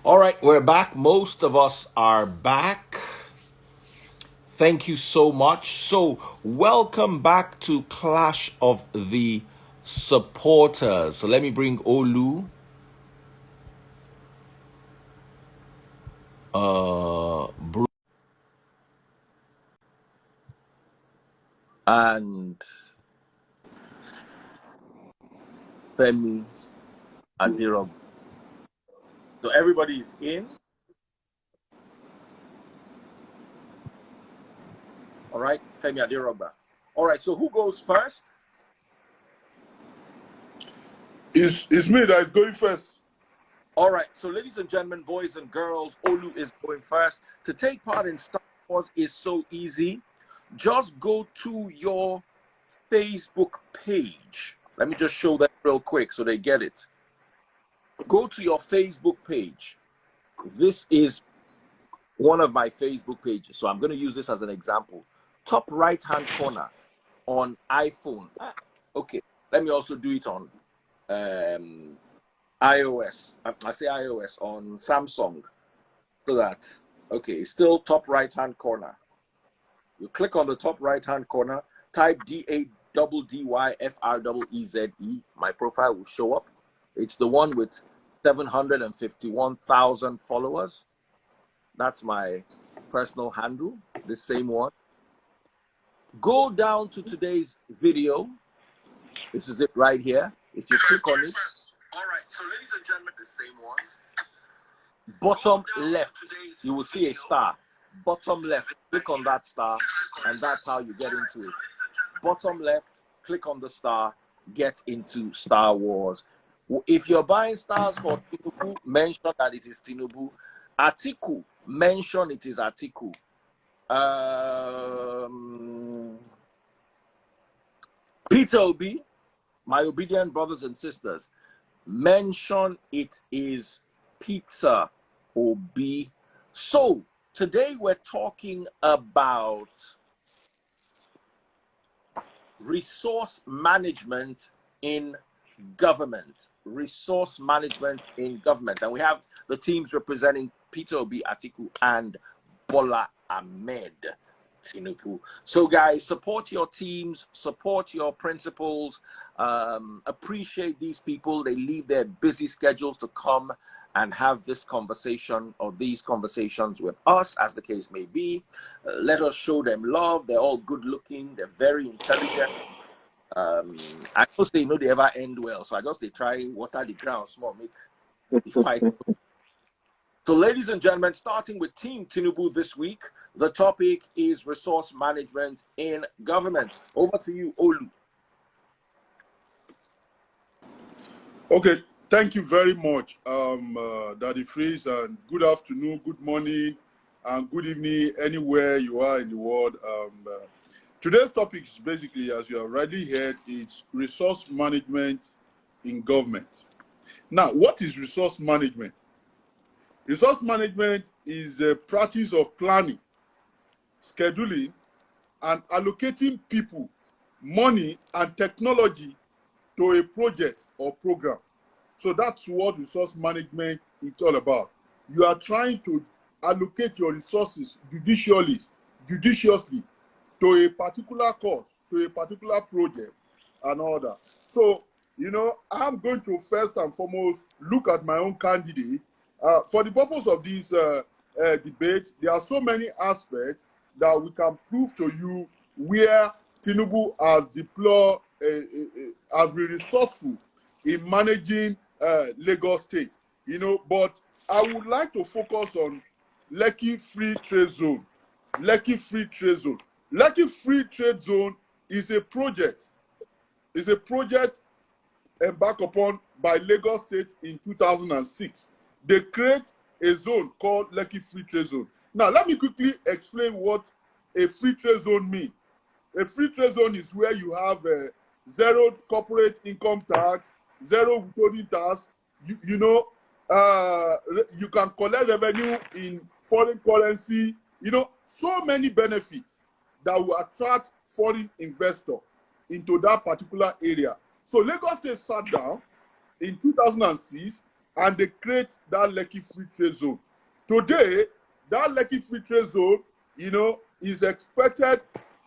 All right, we're back. Most of us are back. Thank you so much. So, welcome back to Clash of the Supporters. So, let me bring Olu. And Femi Adirog. So, everybody is in. All right, Femi Adirogba. All right, so who goes first? It's me that is going first. All right, so ladies and gentlemen, boys and girls, Olu is going first. To take part in Star Wars is so easy. Just go to your Facebook page. Let me just show that real quick so they get it. Go to your Facebook page. This is one of my Facebook pages, so I'm going to use this as an example. Top right-hand corner on iPhone. Okay, let me also do it on iOS. I say iOS on Samsung, so that it's still top right-hand corner. You click on the top right-hand corner, type DADDYFREEZE. My profile will show up. It's the one with 751,000 followers. That's my personal handle, the same one. Go down to today's video. This is it right here. If you click on it. All right, so ladies and gentlemen, the same one. Bottom left, you will see a star. Bottom left, click on that star, and that's how you get into it. Bottom left, click on the star, get into Star Wars. If you're buying stars for Tinubu, mention that it is Tinubu. Atiku, mention it is Atiku. Peter Obi, my obedient brothers and sisters, mention it is Peter Obi. So today we're talking about resource management in government. Resource management in government. And we have the teams representing Peter Obi, Atiku, and Bola Ahmed Tinubu. So guys, support your teams, support your principals, appreciate these people. They leave their busy schedules to come and have this conversation or these conversations with us, as the case may be. Let us show them love. They're all good looking. They're very intelligent. I just say they ever end well. So I just they try water the ground small, make the fight. So ladies and gentlemen, starting with Team Tinubu this week, the topic is resource management in government. Over to you, Olu. Okay, thank you very much, Daddy Freeze, and good afternoon, good morning, and good evening, anywhere you are in the world. Today's topic is basically, as you have already heard, it's resource management in government. Now, what is resource management? Resource management is a practice of planning, scheduling, and allocating people, money, and technology to a project or program. So that's what resource management is all about. You are trying to allocate your resources judiciously to a particular cause, to a particular project, and all that. So, I'm going to first and foremost look at my own candidate. For the purpose of this debate, there are so many aspects that we can prove to you where Tinubu has deployed, has been resourceful in managing Lagos State. But I would like to focus on Lekki Free Trade Zone. Lekki Free Trade Zone. Lekki Free Trade Zone is a project. It's a project embarked upon by Lagos State in 2006. They create a zone called Lekki Free Trade Zone. Now, let me quickly explain what a free trade zone means. A free trade zone is where you have zero corporate income tax, zero withholding tax. You can collect revenue in foreign currency. So many benefits that will attract foreign investors into that particular area. So Lagos State sat down in 2006 and they create that Lekki Free Trade Zone. Today, that Lekki Free Trade Zone, you know, is expected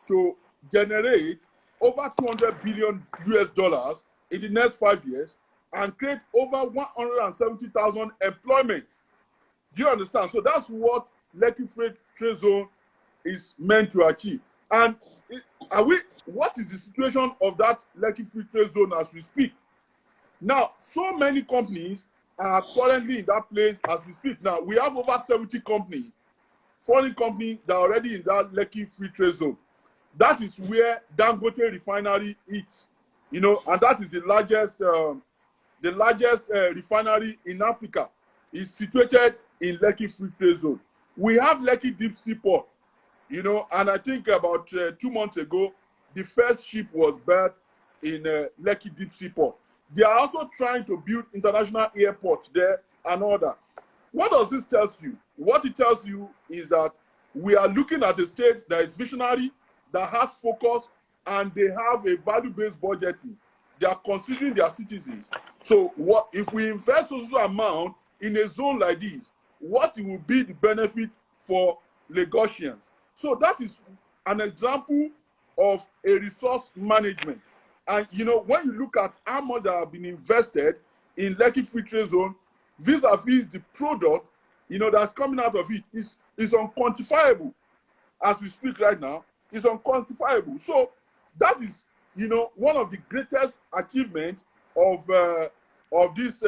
to generate over 200 billion US dollars in the next 5 years and create over 170,000 employment. Do you understand? So that's what Lekki Free Trade Zone is meant to achieve. And what is the situation of that Lekki Free Trade Zone as we speak? Now, so many companies are currently in that place as we speak. Now, we have over 70 companies, foreign companies that are already in that Lekki Free Trade Zone. That is where Dangote refinery is, you know, and that is the largest refinery in Africa. Is situated in Lekki Free Trade Zone. We have Lekki Deep Sea Port, you know, and I think about 2 months ago, the first ship was berthed in Lekki Deep Sea Port. They are also trying to build international airports there and all that. What does this tell you? What it tells you is that we are looking at a state that is visionary, that has focus, and they have a value-based budgeting. They are considering their citizens. So what if we invest social amount in a zone like this, what will be the benefit for Lagosians? So that is an example of a resource management. And, you know, when you look at how much that have been invested in Lekki Free Trade Zone, vis-a-vis the product, you know, that's coming out of it is unquantifiable. As we speak right now, is unquantifiable. So that is, you know, one of the greatest achievements of this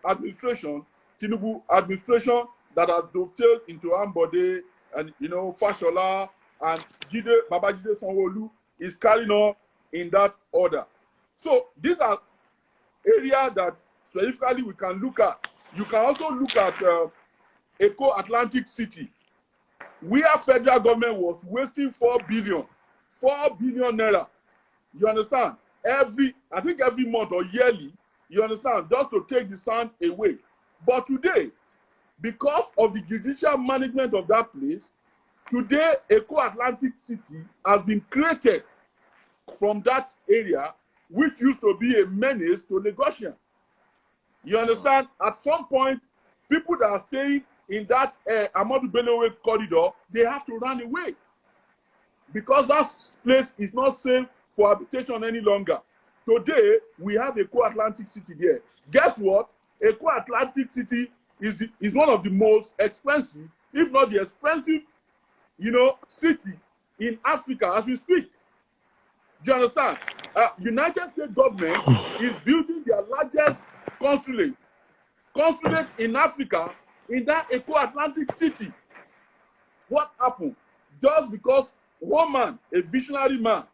administration, Tinubu administration, that has dovetailed into Ambode and, you know, Fashola and Babajide Sanwo-Olu is carrying on in that order. So these are areas that specifically we can look at. You can also look at Eco Atlantic City, where federal government was wasting 4 billion naira. You understand? I think every month or yearly, you understand, just to take the sand away. But today, because of the judicial management of that place, today Eco Atlantic City has been created from that area, which used to be a menace to Lagosian. You understand? At some point, people that are staying in that Amadou Bello corridor, they have to run away because that place is not safe for habitation any longer. Today, we have Eco Atlantic City there. Guess what? Eco Atlantic City is one of the most expensive, if not the expensive, you know, city in Africa as we speak. Do you understand? United States government is building their largest consulate in Africa in that Eco Atlantic City. What happened? Just because one man, a visionary man,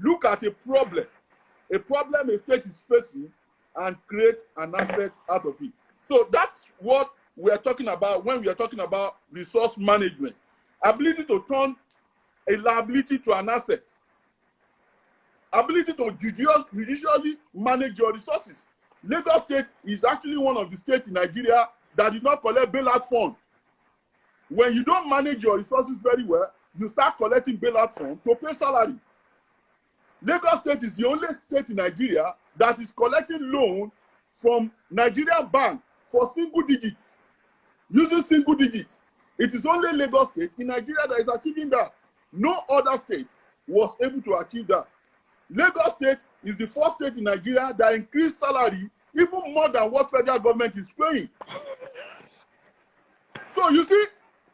look at a problem a state is facing and create an asset out of it. So that's what we are talking about when we are talking about resource management. Ability to turn a liability to an asset. Ability to judiciously manage your resources. Lagos State is actually one of the states in Nigeria that did not collect bailout fund. When you don't manage your resources very well, you start collecting bailout fund to pay salary. Lagos State is the only state in Nigeria that is collecting loan from Nigerian bank for single digits, using single digits. It is only Lagos State in Nigeria that is achieving that. No other state was able to achieve that. Lagos State is the first state in Nigeria that increased salary even more than what federal government is paying. So you see,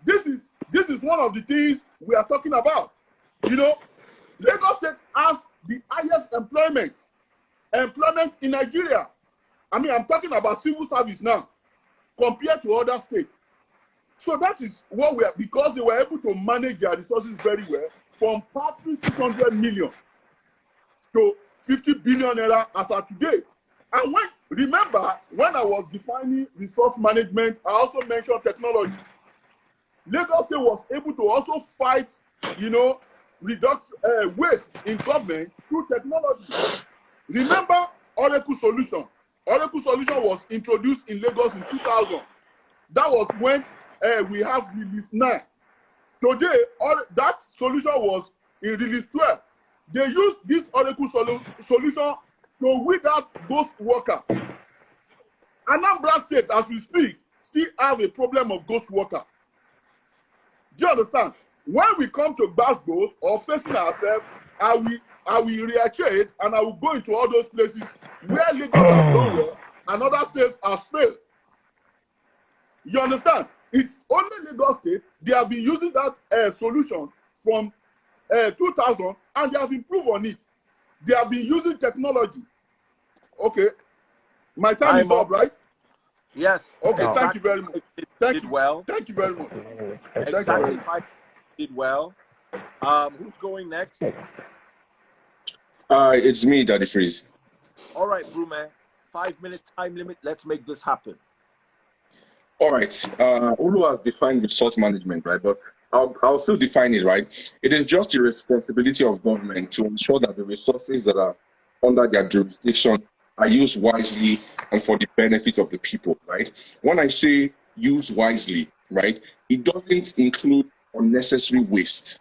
this is one of the things we are talking about. You know, Lagos State has the highest employment in Nigeria. I mean, I'm talking about civil service now, compared to other states. So that is what we are, because they were able to manage their resources very well, from partly 600 million to 50 billion naira as of today. And remember, when I was defining resource management, I also mentioned technology. Lagos State was able to also fight, you know, waste in government through technology. Remember Oracle Solution? Oracle Solution was introduced in Lagos in 2000. That was when we have Release 9. Today, that solution was in Release 12. They used this Oracle solution to weed out ghost worker. Anambra State, as we speak, still have a problem of ghost worker. Do you understand? When we come to Glasgow or facing ourselves, I will reiterate and I will go into all those places where Lagos has done well and other states have failed. You understand? It's only Lagos State, they have been using that solution from 2000 and they have improved on it. They have been using technology. Okay. My time is up, right? Yes. Okay, exactly. thank you very much. Thank you. Well. Thank you very much. Exactly. Did well. Who's going next? It's me, Daddy Freeze. All right, Brume. 5-minute time limit. Let's make this happen. All right. Olu has defined resource management, right? But I'll still define it, right? It is just the responsibility of government to ensure that the resources that are under their jurisdiction are used wisely and for the benefit of the people, right? When I say use wisely, right, it doesn't include unnecessary waste.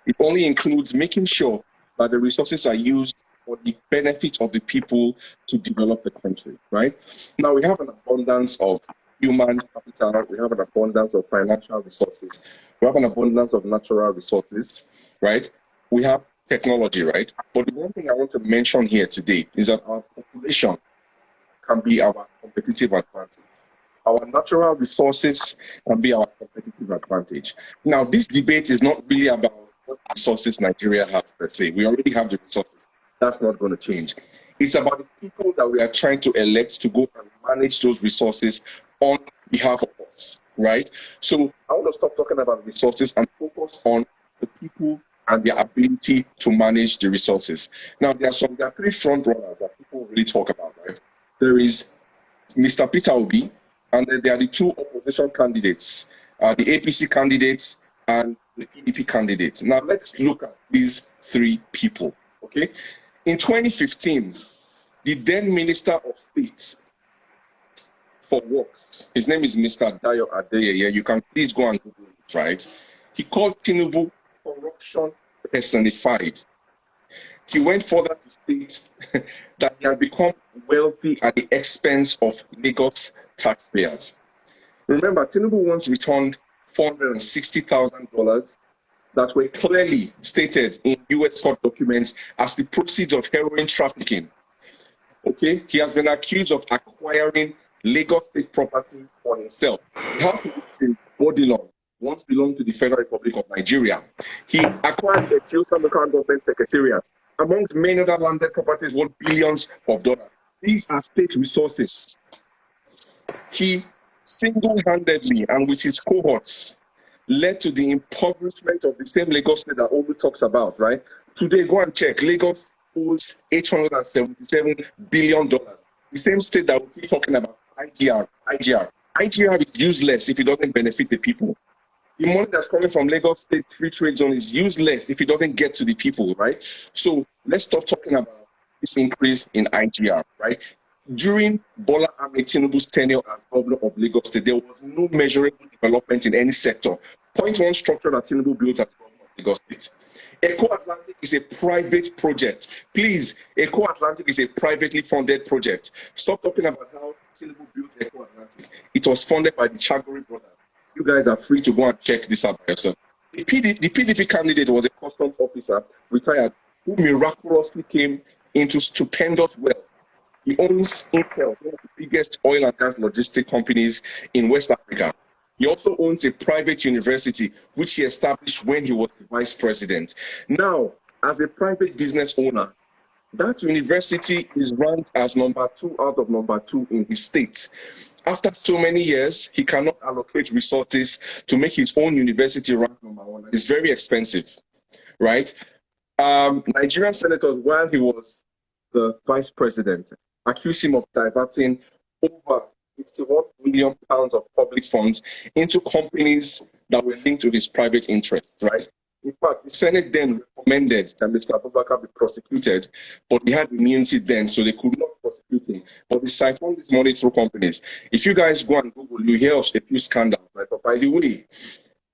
It only includes making sure that the resources are used for the benefit of the people to develop the country, right? Now, we have an abundance of human capital, we have an abundance of financial resources, we have an abundance of natural resources, right? We have technology, right? But the one thing I want to mention here today is that our population can be our competitive advantage. Our natural resources can be our competitive advantage. Now, this debate is not really about what resources Nigeria has per se. We already have the resources. That's not going to change. It's about the people that we are trying to elect to go and manage those resources on behalf of us, right? So I want to stop talking about resources and focus on the people and their ability to manage the resources. Now, there are three front runners that people really talk about, right? There is Mr. Peter Obi, and then there are the two opposition candidates, the APC candidates and the PDP candidate. Now, let's look at these three people, okay? In 2015, the then Minister of State for Works, his name is Mr. Dayo Adeyeye. You can please go and Google it, right? He called Tinubu corruption personified. He went further to state that he had become wealthy at the expense of Lagos taxpayers. Remember, Tinubu once returned $460,000 that were clearly stated in US court documents as the proceeds of heroin trafficking. Okay, he has been accused of acquiring Lagos state property for himself. The house in Bodilon once belonged to the Federal Republic of Nigeria. He acquired the Tiosa Local Government Secretariat, amongst many other landed properties worth billions of dollars. These are state resources. He single-handedly and with his cohorts led to the impoverishment of the same Lagos state that Obi talks about, right? Today, go and check. Lagos owes $877 billion. The same state that we keep talking about, IGR. IGR is useless if it doesn't benefit the people. The money that's coming from Lagos State Free Trade Zone is useless if it doesn't get to the people, right? So let's stop talking about this increase in IGR, right? During Bola Ahmed Tinubu's tenure as governor of Lagos State, there was no measurable development in any sector. Point one structure that Tinubu built as governor of Lagos State. Eco Atlantic is a private project. Please, Eco Atlantic is a privately funded project. Stop talking about how Tinubu built Eco Atlantic. It was funded by the Chagori brothers. You guys are free to go and check this out by yourself. The PDP candidate was a customs officer, retired, who miraculously came into stupendous wealth. He owns Intel, one of the biggest oil and gas logistic companies in West Africa. He also owns a private university, which he established when he was the vice president. Now, as a private business owner, that university is ranked as number 2 out of number 2 in his state. After so many years, he cannot allocate resources to make his own university rank number 1. It's very expensive, right? Nigerian senators, while he was the vice president, accused him of diverting over 51 million pounds of public funds into companies that were linked to his private interests, right? In fact, the Senate then recommended that Mr. Abubakar be prosecuted, but he had immunity then, so they could not prosecute him. But they siphoned this money through companies. If you guys go and Google, you hear of a few scandals, right? But by the way,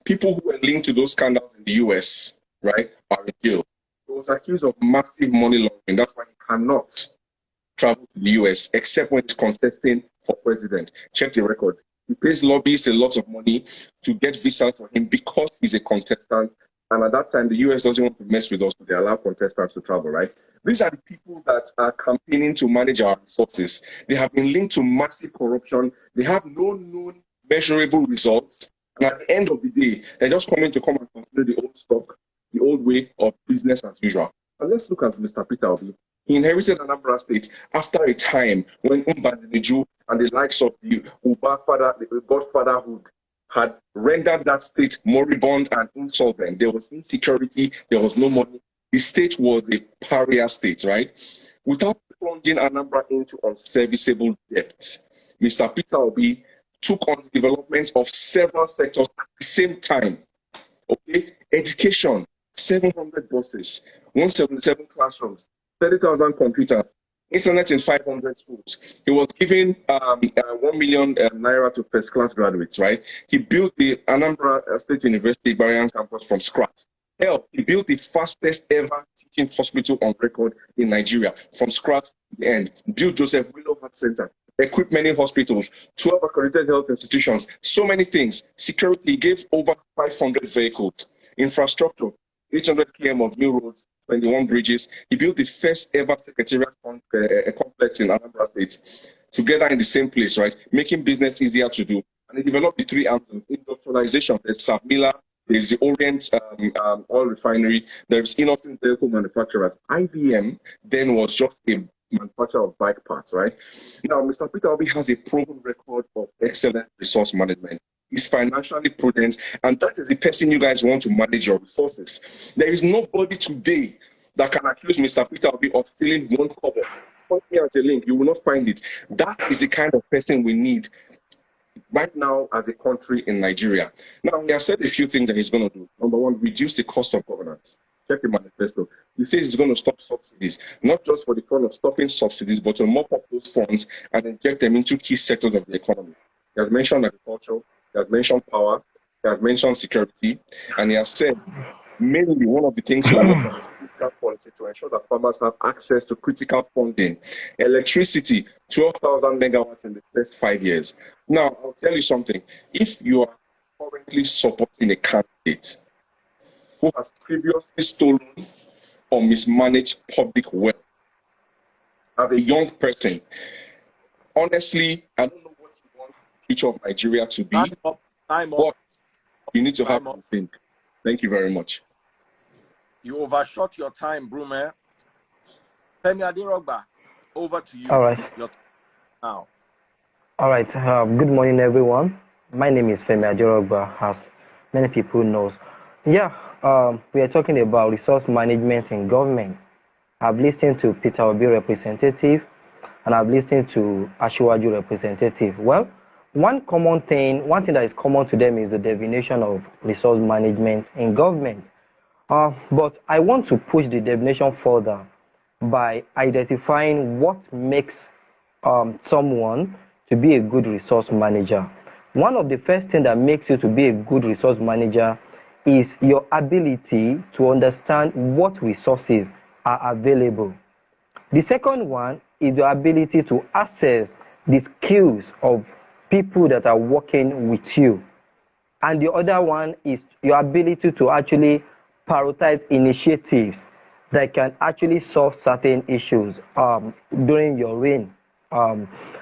people who were linked to those scandals in the US, right, are in jail. He was accused of massive money laundering. That's why he cannot travel to the US except when he's contesting for president. Check the record. He pays lobbyists a lot of money to get visas for him because he's a contestant. And at that time, the US doesn't want to mess with us, so they allow contestants to travel, right? These are the people that are campaigning to manage our resources. They have been linked to massive corruption. They have no known measurable results. And at the end of the day, they're just coming to come and continue the old stock, the old way of business as usual. And let's look at Mr. Peter Obi. He inherited Anambra State after a time when Mbadineju and the likes of the godfatherhood had rendered that state moribund and insolvent. There was insecurity, there was no money. The state was a pariah state, right? Without plunging Anambra into unserviceable debt, Mr. Peter Obi took on the development of several sectors at the same time. Okay, education, 700 buses, 177 classrooms, 30,000 computers, internet in 500 schools. He was giving 1 million naira to first class graduates, right? He built the Anambra State University Barian campus from scratch. Hell, he built the fastest ever teaching hospital on record in Nigeria from scratch to the end. Built Joseph Willow Heart Center, equipped many hospitals, 12 accredited health institutions, so many things. Security, gave over 500 vehicles. Infrastructure, 800 km of new roads, 21 bridges. He built the first ever secretariat complex in Anambra State, together in the same place, right? Making business easier to do. And he developed the three arms of industrialization. There's Sabmila, there's the Orient oil refinery, there's Innocent Vehicle Manufacturers. IBM then was just a manufacturer of bike parts, right? Now, Mr. Peter Obi has a proven record of excellent resource management. He's financially prudent, and that is the person you guys want to manage your resources. There is nobody today that can accuse Mr. Peter Obi of stealing one cover. Point me at a link, you will not find it. That is the kind of person we need right now as a country in Nigeria. Now, he has said a few things that he's going to do. Number one, reduce the cost of governance. Check the manifesto. He says he's going to stop subsidies, not just for the fun of stopping subsidies, but to mop up those funds and inject them into key sectors of the economy. He has mentioned agriculture, he has mentioned power, he has mentioned security, and he has said mainly one of the things he will is fiscal policy to ensure that farmers have access to critical funding. Electricity, 12,000 megawatts in the first 5 years. Now, I'll tell you something. If you are currently supporting a candidate who has previously stolen or mismanaged public wealth as a young person, honestly, I don't know what you want the future of Nigeria to be, but you need to have to think. Thank you very much. You overshot your time, Brume. Femi Adirogba, over to you. All right. Now. All right. Good morning, everyone. My name is Femi Adirogba, as many people knows. Yeah, we are talking about resource management in government. I've listened to Peter Obi representative, and I've listened to Asiwaju representative. Well, one thing that is common to them is the definition of resource management in government. But I want to push the definition further by identifying what makes someone to be a good resource manager. One of the first things that makes you to be a good resource manager is your ability to understand what resources are available. The second one is your ability to assess the skills of people that are working with you. And the other one is your ability to actually prioritize initiatives that can actually solve certain issues during your reign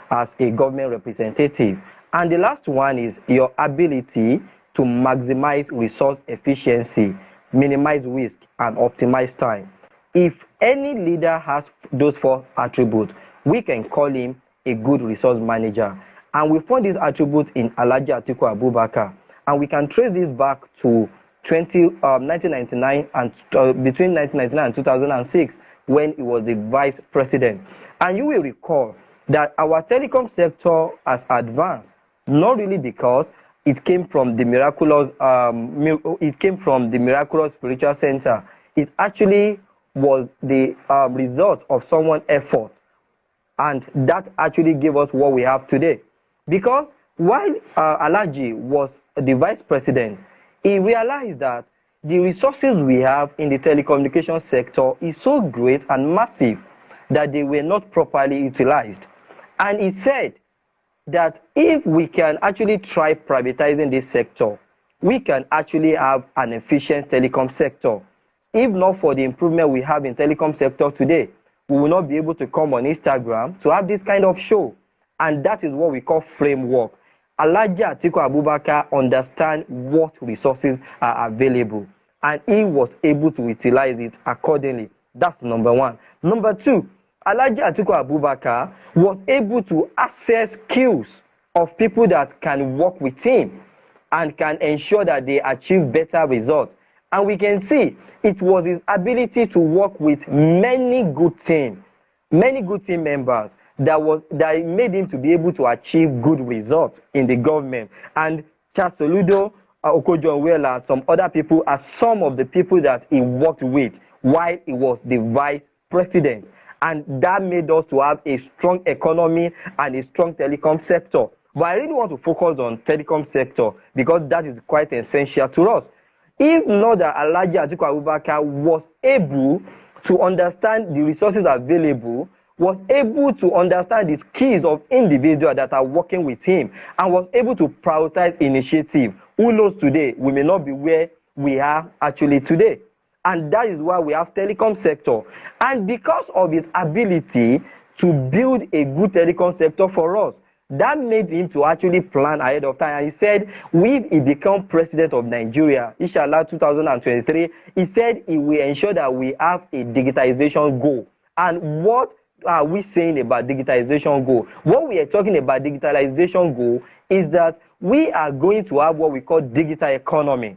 as a government representative. And the last one is your ability to maximize resource efficiency, minimize risk, and optimize time. If any leader has those four attributes, we can call him a good resource manager. And we found these attributes in Alhaji Atiku Abubakar. And we can trace this back to 1999 and between 1999 and 2006, when he was the vice president. And you will recall that our telecom sector has advanced, not really because it came from the miraculous spiritual center. It actually was the result of someone's effort, and that actually gave us what we have today. Because while Alhaji was the vice president, he realized that the resources we have in the telecommunication sector is so great and massive that they were not properly utilized. And he said that if we can actually try privatizing this sector, we can actually have an efficient telecom sector. If not for the improvement we have in telecom sector today, we will not be able to come on Instagram to have this kind of show. And that is what we call framework. Alhaji Atiku Abubakar understands what resources are available, and he was able to utilize it accordingly. That's number one. Number two, Alhaji Atiku Abubakar was able to access skills of people that can work with him and can ensure that they achieve better results. And we can see it was his ability to work with many good team members that made him to be able to achieve good results in the government. And Charles Soludo, Okojo-Iweala, and some other people are some of the people that he worked with while he was the vice president. And that made us to have a strong economy and a strong telecom sector. But I really want to focus on telecom sector because that is quite essential to us. If not that Alhaji Atiku Abubakar was able to understand the resources available, was able to understand the skills of individuals that are working with him, and was able to prioritize initiative, who knows today we may not be where we are actually today. And that is why we have telecom sector. And because of his ability to build a good telecom sector for us, that made him to actually plan ahead of time. And he said, if he become president of Nigeria, inshallah 2023, he said he will ensure that we have a digitization goal. And what are we saying about digitization goal? What we are talking about digitalization goal is that we are going to have what we call digital economy.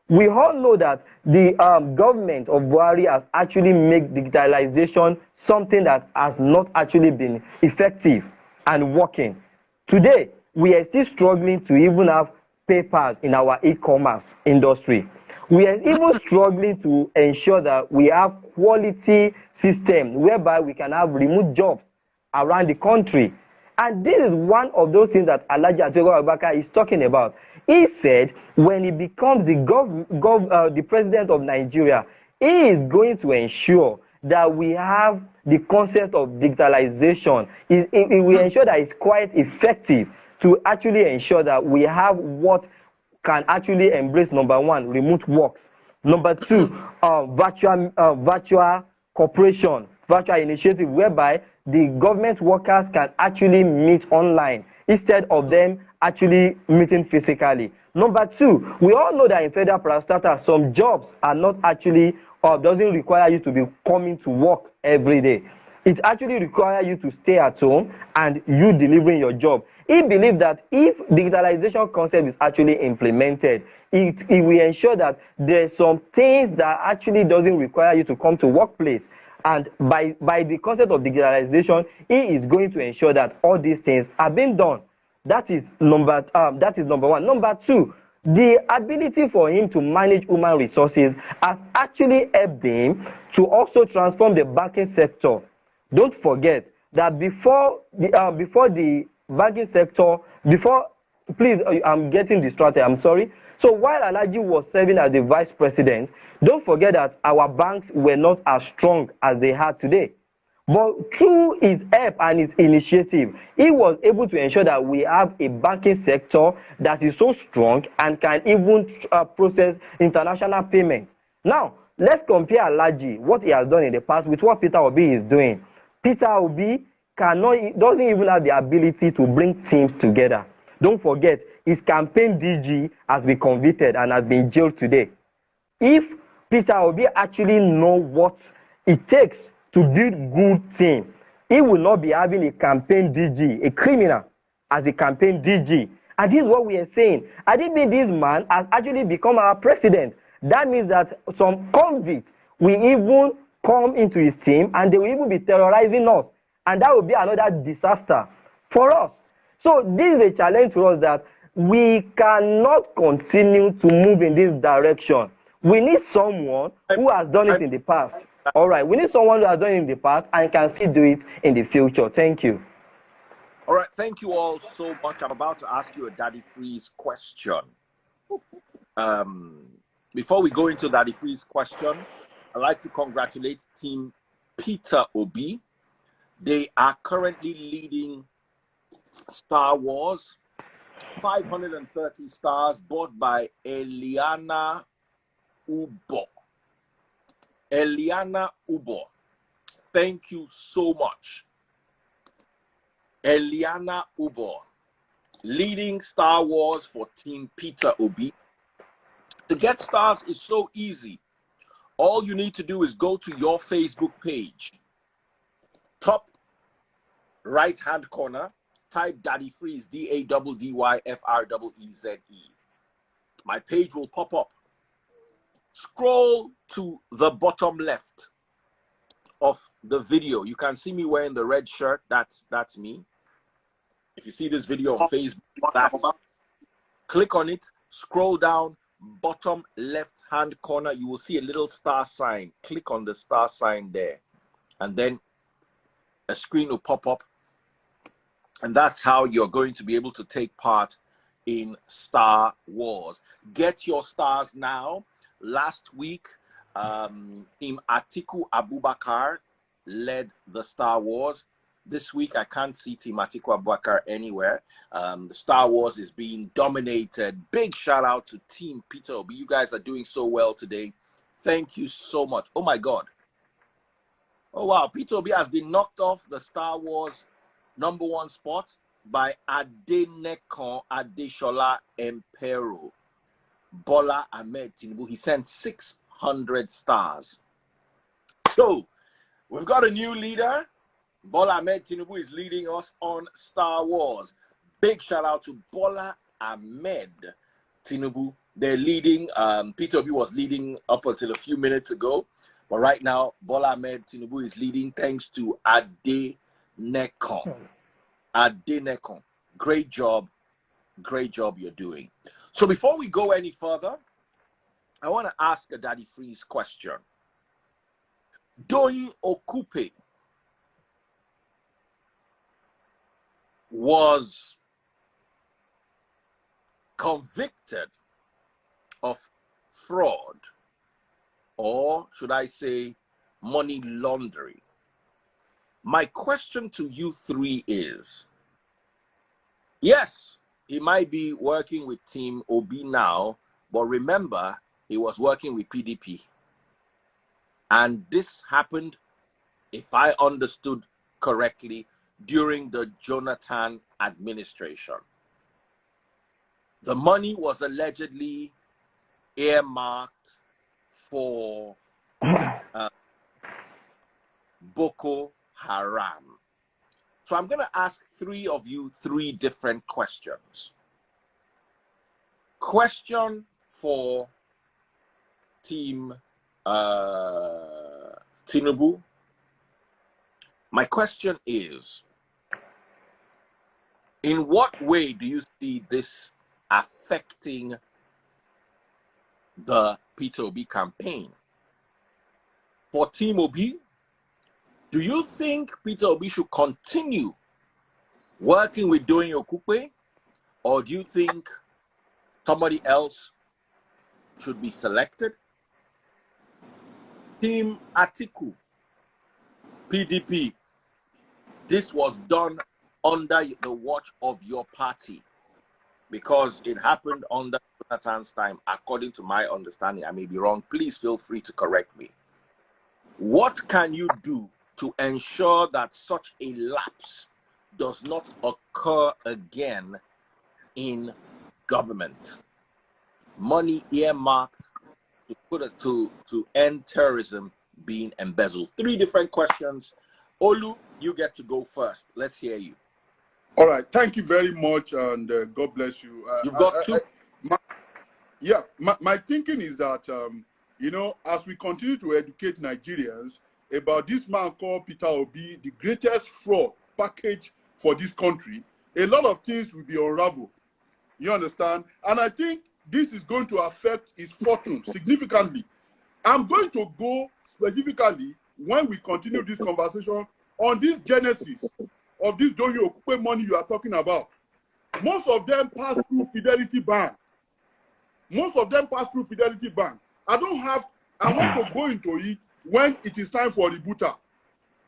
We all know that the government of Buhari has actually made digitalization something that has not actually been effective and working. Today, we are still struggling to even have papers in our e-commerce industry. We are even struggling to ensure that we have quality system whereby we can have remote jobs around the country. And this is one of those things that Alhaji Atiku Abubakar is talking about. He said when he becomes the president of Nigeria, he is going to ensure that we have the concept of digitalization. It will ensure that it's quite effective to actually ensure that we have what can actually embrace, number one, remote works. Number two, virtual corporation, virtual initiative, whereby the government workers can actually meet online instead of them actually meeting physically. Number two, we all know that in federal parastatal, some jobs are not actually, or doesn't require you to be coming to work every day. It actually requires you to stay at home and you delivering your job. He believes that if digitalization concept is actually implemented, it will ensure that there's some things that actually doesn't require you to come to workplace. And by the concept of digitalization, he is going to ensure that all these things are being done. That is number one. Number two, the ability for him to manage human resources has actually helped him to also transform the banking sector. Don't forget that before the banking sector, please, I'm getting distracted, I'm sorry. So while Alhaji was serving as the vice president, don't forget that our banks were not as strong as they are today. But through his help and his initiative, he was able to ensure that we have a banking sector that is so strong and can even process international payments. Now, let's compare Alhaji, what he has done in the past, with what Peter Obi is doing. Peter Obi doesn't even have the ability to bring teams together. Don't forget, his campaign DG has been convicted and has been jailed today. If Peter Obi actually knows what it takes to build good team, he will not be having a campaign DG, a criminal, as a campaign DG. And this is what we are saying. I didn't mean this man has actually become our president. That means that some convicts will even come into his team and they will even be terrorizing us. And that will be another disaster for us. So this is a challenge to us that we cannot continue to move in this direction. We need someone who has done it in the past. All right, we need someone who has done it in the past and can still do it in the future. Thank you. All right, thank you all so much. I'm about to ask you a Daddy Freeze question. Before we go into Daddy Freeze question, I'd like to congratulate Team Peter Obi They are currently leading Star Wars, 530 stars, bought by Eliana Ubo. Eliana Ubo, thank you so much. Eliana Ubo, leading Star Wars for Team Peter Obi. To get stars is so easy. All you need to do is go to your Facebook page. Top right-hand corner, type Daddy Freeze, DADDYFREEZE. My page will pop up. Scroll to the bottom left of the video. You can see me wearing the red shirt. That's me. If you see this video on Facebook, click on it, scroll down, bottom left-hand corner, you will see a little star sign. Click on the star sign there, and then a screen will pop up, and that's how you're going to be able to take part in Star Wars. Get your stars now. Last week, Team Atiku Abubakar led the Star Wars. This week, I can't see Team Atiku Abubakar anywhere. The Star Wars is being dominated. Big shout out to Team Peter Obi. You guys are doing so well today. Thank you so much. Oh my God. Oh wow, Peter Obi has been knocked off the Star Wars #1 spot by Adenekon Adeshola Empero. Bola Ahmed Tinubu. He sent 600 stars. So, we've got a new leader. Bola Ahmed Tinubu is leading us on Star Wars. Big shout out to Bola Ahmed Tinubu. They're leading. Peter Obi was leading up until a few minutes ago. But right now, Bola Ahmed Tinubu is leading thanks to Adenekon. Adenekon. Great job. Great job you're doing. So before we go any further, I want to ask a Daddy Freeze question. Doyin Okupe was convicted of fraud, or should I say money laundering. My question to you three is, yes, he might be working with Team Obi now, but remember, he was working with PDP. And this happened, if I understood correctly, during the Jonathan administration. The money was allegedly earmarked for Boko Haram. So I'm going to ask three of you three different questions. Question for Team Tinubu. My question is, in what way do you see this affecting the Peter Obi campaign? For Team Obi, do you think Peter Obi should continue working with Doyin Okupe, or do you think somebody else should be selected? Team Atiku, PDP, this was done under the watch of your party because it happened under Jonathan's time, according to my understanding. I may be wrong. Please feel free to correct me. What can you do to ensure that such a lapse does not occur again in government? Money earmarked to put it to end terrorism being embezzled. Three different questions. Olu, you get to go first. Let's hear you. All right. Thank you very much, and God bless you. You've got two. My thinking is that, as we continue to educate Nigerians about this man called Peter Obi, the greatest fraud package for this country, a lot of things will be unraveled. You understand? And I think this is going to affect his fortune significantly. I'm going to go specifically, when we continue this conversation, on this genesis of this Doyin Okupe money you are talking about. Most of them pass through Fidelity Bank. Most of them pass through Fidelity Bank. I want to go into it when it is time for rebooter.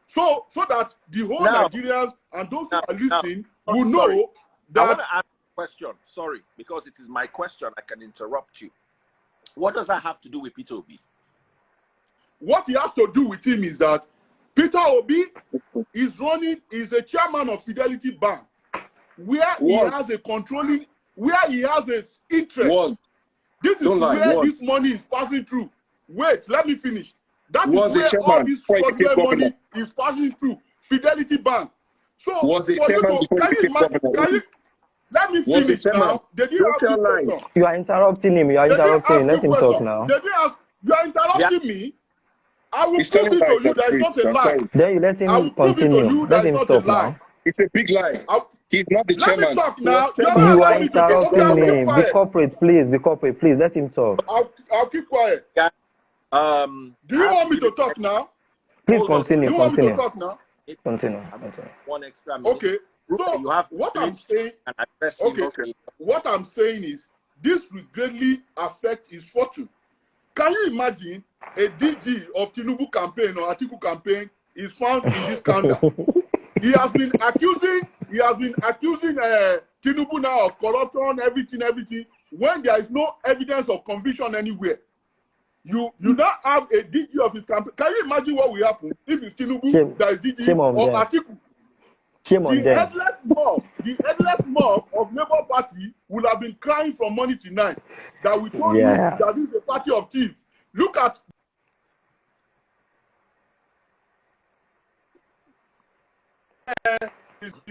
So that the whole Now, Nigerians and those who now, are listening now, will sorry. know I want that. to ask a question. Sorry, because it is my question. I can interrupt you. What does that have to do with Peter Obi? What he has to do with him is that Peter Obi is a chairman of Fidelity Bank, where he has a controlling, where he has an interest. This is where this money is passing through. Wait, let me finish. That is where all this fraudulent money is passing through Fidelity Bank. So for you to, can you let me finish now? They didn't ask you a question. You are interrupting him. You are interrupting him. Let him talk now. They didn't ask. You are interrupting me. I will prove it to you that it's not a lie. Then you let him I will prove it to continue. you that Let it's him not a talk lie. now. It's a big lie. He's not the chairman. Let me talk now. You are interrupting him. Be corporate, please. Be corporate, please. Let him talk. I'll keep quiet. Yeah. Do you want me to talk now? Please continue. Do you want me to talk now? Continue. One extra minute. Okay. So you have what I'm saying. Okay. What I'm saying is this will greatly affect his fortune. Can you imagine a DG of Tinubu campaign or Atiku campaign is found in this scandal? He has been accusing Tinubu now of corruption, everything, when there is no evidence of conviction anywhere. You now have a DG of his campaign. Can you imagine what will happen if it's Tinubu that is DG or Atiku? The headless mob of Labour Party will have been crying for money tonight. That we told you that this is a party of thieves. Look at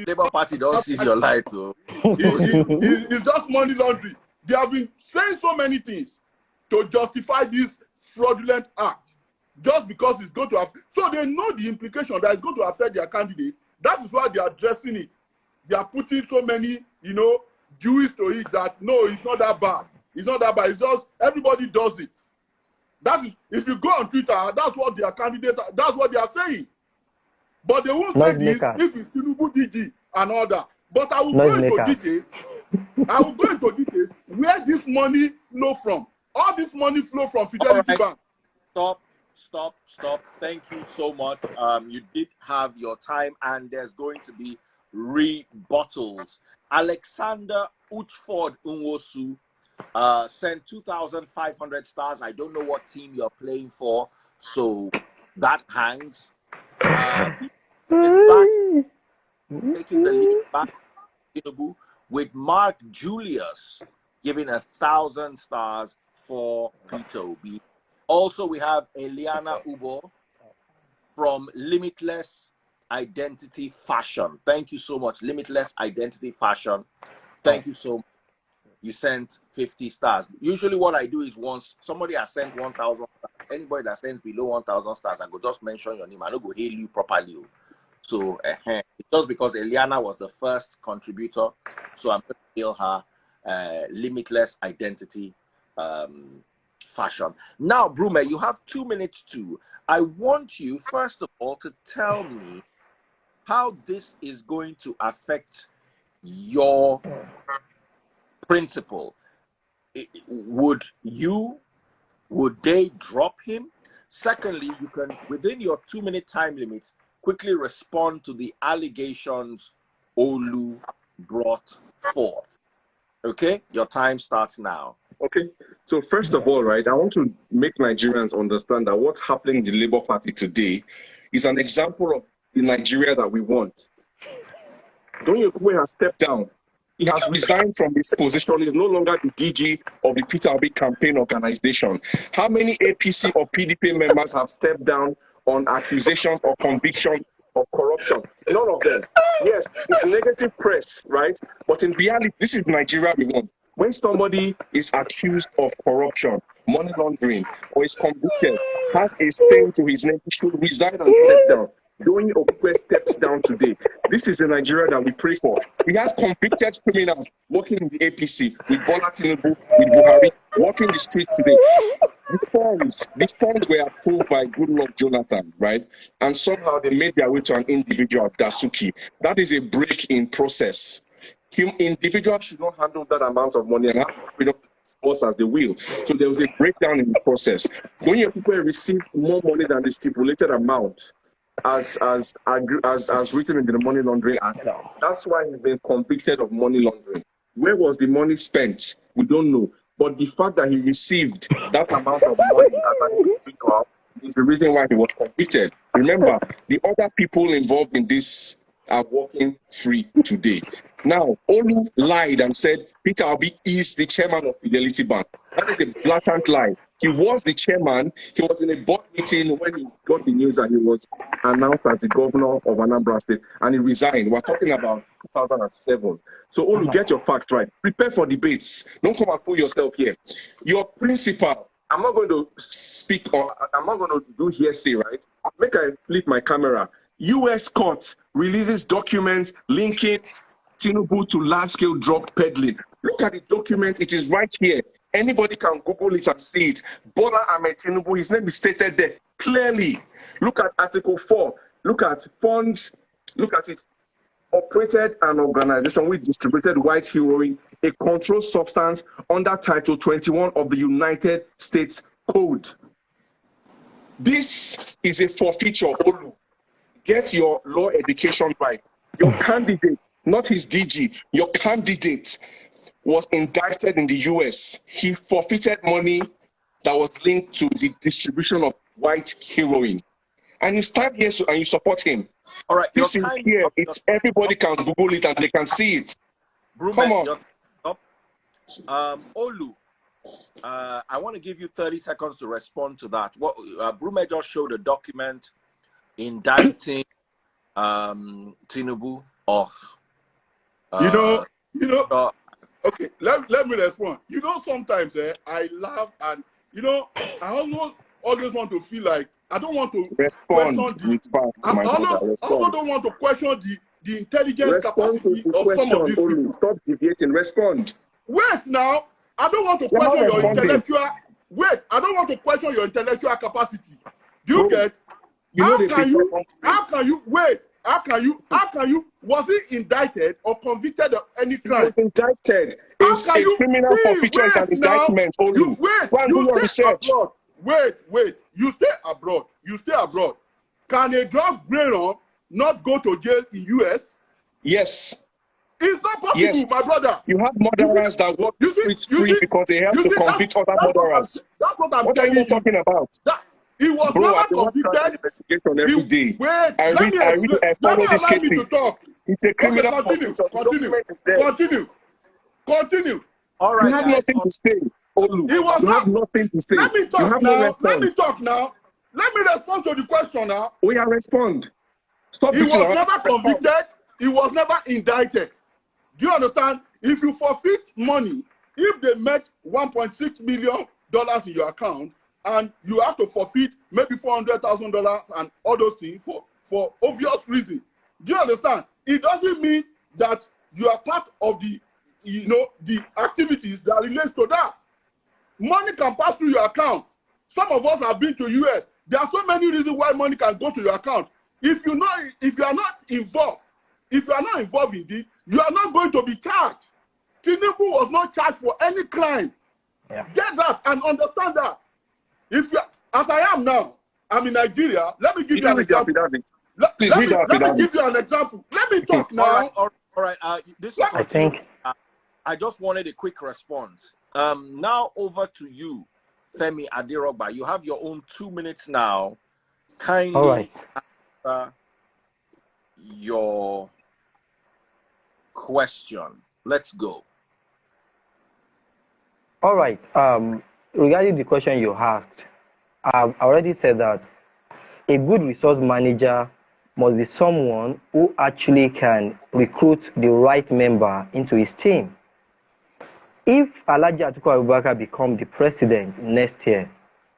Labour Party don't see your light, though. It's just money laundering. They have been saying so many things to justify this fraudulent act, just because it's going to affect. So they know the implication that it's going to affect their candidate. That is why they are addressing it. They are putting so many, Jews to it that no, it's not that bad. It's not that bad. It's just everybody does it. That is, if you go on Twitter, that's what their candidate. That's what they are saying. But they won't say this if it's Tinubu DG and all that. But I will go into details. I will go into details where this money flow from. All this money flow from Fidelity Bank. Stop. Thank you so much. You did have your time, and there's going to be rebuttals. Alexander Uchford Unwosu sent 2,500 stars. I don't know what team you're playing for, so that hangs. Is back, taking the lead back, Tinubu, with Mark Julius giving 1,000 stars for Peter Obi. Also, we have Eliana Ubo from Limitless Identity Fashion. Thank you so much, Limitless Identity Fashion. Thank you so much. You sent 50 stars. Usually what I do is once somebody has sent 1,000 stars, anybody that sends below 1,000 stars, I go just mention your name. I don't go hail you properly. So just because Eliana was the first contributor, so I'm going to hail her Limitless Identity Fashion. Now, Brume, you have 2 minutes too. I want you, first of all, to tell me how this is going to affect your principal. Would they drop him? Secondly, you can, within your 2-minute time limit, quickly respond to the allegations Olu brought forth. Okay, your time starts now. Okay, so first of all, right, I want to make Nigerians understand that what's happening in the Labour Party today is an example of the Nigeria that we want. Doyin Okupe has stepped down. He has resigned from his position. He's no longer the DG of the Peter Obi campaign organization. How many APC or PDP members have stepped down on accusations or convictions of corruption? None of them. Yes, it's negative press, right? But in reality, this is Nigeria we want. When somebody is accused of corruption, money laundering, or is convicted, has a stain to his name, he should resign and step down. Doyin Okupe steps down today. This is the Nigeria that we pray for. We have convicted criminals working in the APC with Bola Tinubu, with Buhari, walking the streets today. The funds were approved by Goodluck Jonathan, right? And somehow they made their way to an individual, Dasuki. That is a break in process. Individuals should not handle that amount of money and have freedom to dispose as they will. So there was a breakdown in the process. Doyin Okupe received more money than the stipulated amount as written in the Money Laundering Act. No. That's why he's been convicted of money laundering. Where was the money spent? We don't know. But the fact that he received that amount of money as an individual is the reason why he was convicted. Remember, the other people involved in this are walking free today. Now, Olu lied and said Peter Obi is the chairman of Fidelity Bank. That is a blatant lie. He was the chairman. He was in a board meeting when he got the news that he was announced as the governor of Anambra State, and he resigned. We're talking about 2007. So, Olu, get your facts right. Prepare for debates. Don't come and pull yourself here. Your principal, I'm not going to speak, or I'm not going to do hearsay, right? Make I flip my camera. U.S. court releases documents linking Tinubu to large-scale drug peddling. Look at the document. It is right here. Anybody can Google it and see it. Bola Ahmed Tinubu, his name is stated there clearly. Look at Article 4. Look at funds. Look at it. Operated an organization which distributed white heroin, a controlled substance under Title 21 of the United States Code. This is a forfeiture, Olu. Get your law education right. Your candidate, not his DG, your candidate was indicted in the US. He forfeited money that was linked to the distribution of white heroin. And you stand here and you support him. All right, This is here. It's everybody can Google it and they can see it. Brume, Come on. Olu, I want to give you 30 seconds to respond to that. What Brume just showed a document indicting Tinubu of Okay, let me respond. Sometimes I laugh and I always want to feel like I don't want to Respond question with facts, I my brother. also don't want to question the intelligence Respond to capacity the of some of these question, people. Olu. Stop deviating. Respond. Wait now, I don't want to You're not question your responding. intellectual. Wait, I don't want to question your intellectual capacity. Do you Bro, get? You know How they can prepare you? conflict. How can you? Wait. How can you? Was he indicted or convicted of any He was crime? indicted. How can A you criminal see? forfeiture is an Wait now. indictment, You Olu. wait. Go and do You your stay research. abroad. Wait. You stay abroad. You stay abroad. Can a drug bearer not go to jail in US? Yes. It's not possible, Yes. my brother. You have murderers that walk the streets free because they have to convict other murderers. That's what I'm What are you telling not talking about? That he was Bro, I never do not start an convicted. investigation every day. Wait, I let me explain. I Let me follow these allow me to cases. talk. It's a Okay, criminal continue. forfeiture. The document is there. Continue. all You right, have guys. nothing to say, Olu. He was You have not. nothing to say. Let me You talk have no now. Let me response. talk now. Let me respond to the question now. We are respond. Stop He beating was around. never Respond. convicted. He was never indicted. Do you understand? If you forfeit money, if they make $1.6 million in your account, and you have to forfeit maybe $400,000 and all those things for obvious reason. Do you understand? It doesn't mean that you are part of the activities that relates to that. Money can pass through your account. Some of us have been to US. There are so many reasons why money can go to your account. If you are not involved in this, you are not going to be charged. Tinubu was not charged for any crime. Yeah. Get that and understand that. If you, as I am now, I'm in Nigeria. Let me give you an example. Let me give you an example. Let me talk now. All right. This is I think. I just wanted a quick response. Now over to you, Femi Adirogba. You have your own 2 minutes now. Kindly All right. answer your question. Let's go. All right. Regarding the question you asked, I've already said that a good resource manager must be someone who actually can recruit the right member into his team. If Alhaji Atiku Abubakar becomes the president next year,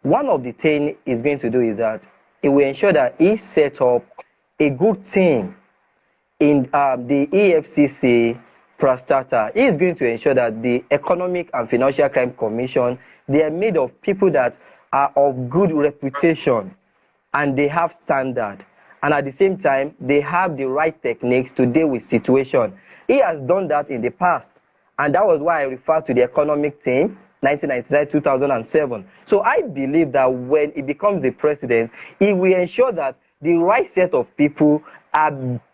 one of the things he's going to do is that he will ensure that he set up a good team in the EFCC Prostata. He is going to ensure that the Economic and Financial Crime Commission, they are made of people that are of good reputation and they have standard. And at the same time, they have the right techniques to deal with situation. He has done that in the past. And that was why I referred to the economic team, 1999-2007. So I believe that when he becomes the president, he will ensure that the right set of people are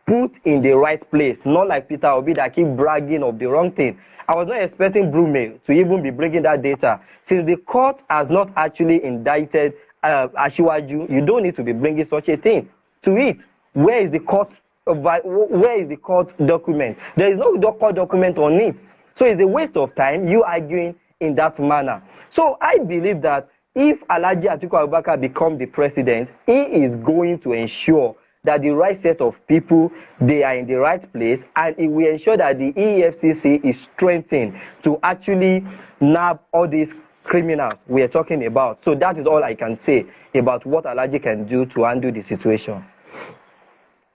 put in the right place, not like Peter Obi that keep bragging of the wrong thing. I was not expecting Brume to even be bringing that data. Since the court has not actually indicted Asiwaju, you don't need to be bringing such a thing to it. Where is the court? Where is the court document? There is no court document on it. So it's a waste of time you arguing in that manner. So I believe that if Alhaji Atiku Abubakar become the president, he is going to ensure that the right set of people, they are in the right place, and it will ensure that the EFCC is strengthened to actually nab all these criminals we are talking about. So that is all I can say about what Alhaji can do to handle the situation.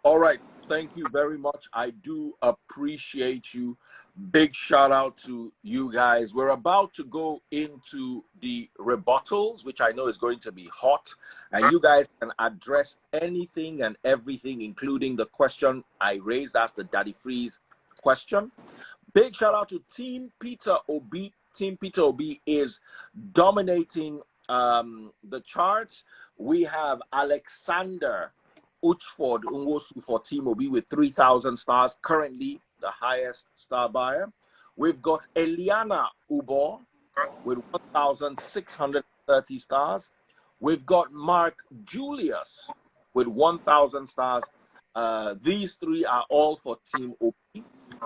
All right. Thank you very much. I do appreciate you. Big shout out to you guys. We're about to go into the rebuttals, which I know is going to be hot. And you guys can address anything and everything, including the question I raised as the Daddy Freeze question. Big shout out to Team Peter Obi. Team Peter Obi is dominating the charts. We have Alexander Uchford Unwosu for Team Obi with 3,000 stars, currently the highest star buyer. We've got Eliana Ubo with 1,630 stars. We've got Mark Julius with 1,000 stars. These three are all for Team Obi.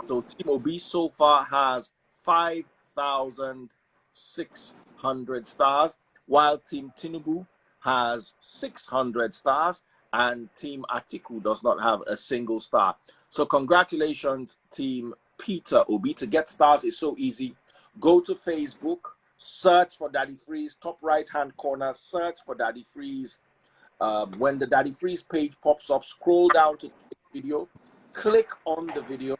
So Team Obi so far has 5,600 stars, while Team Tinubu has 600 stars. And Team Atiku does not have a single star. So congratulations, Team Peter Obi. To get stars is so easy. Go to Facebook, search for Daddy Freeze, top right-hand corner, search for Daddy Freeze. When the Daddy Freeze page pops up, scroll down to the video, click on the video.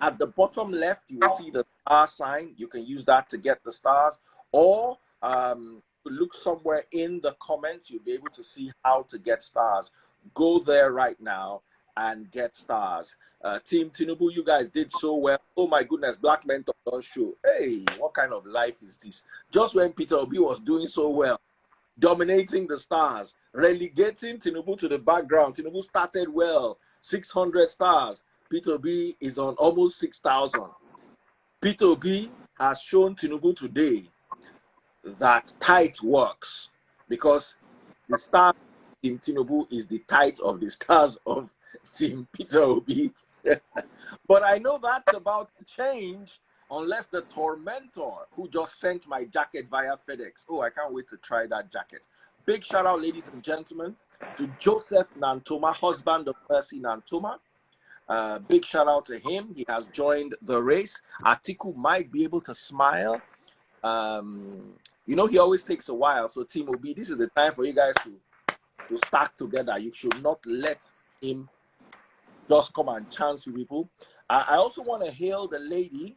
At the bottom left, you will see the star sign. You can use that to get the stars, or look somewhere in the comments. You'll be able to see how to get stars. Go there right now and get stars. Team Tinubu, you guys did so well. Oh my goodness, Black Mentor does show. Hey, what kind of life is this? Just when Peter Obi was doing so well, dominating the stars, relegating Tinubu to the background. Tinubu started well, 600 stars. Peter Obi is on almost 6,000. Peter Obi has shown Tinubu today that tight works, because the star Team Tinubu is the tight of the stars of Team Peter Obi. But I know that's about to change unless the tormentor who just sent my jacket via FedEx. Oh, I can't wait to try that jacket. Big shout out, ladies and gentlemen, to Joseph Nantoma, husband of Mercy Nantoma. Big shout out to him. He has joined the race. Atiku might be able to smile. You know, he always takes a while. So Team Obi, this is the time for you guys to stack together. You should not let him just come and chance you people. I also want to hail the lady,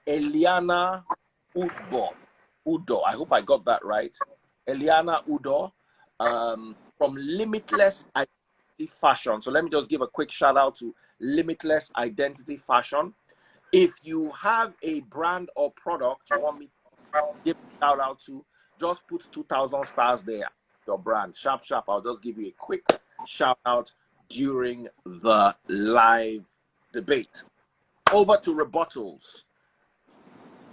Eliana Udo. I hope I got that right. Eliana Udo from Limitless Identity Fashion. So let me just give a quick shout out to Limitless Identity Fashion. If you have a brand or product you want me to give a shout out to, just put 2,000 stars there. Your brand, sharp. I'll just give you a quick shout out during the live debate. Over to rebuttals.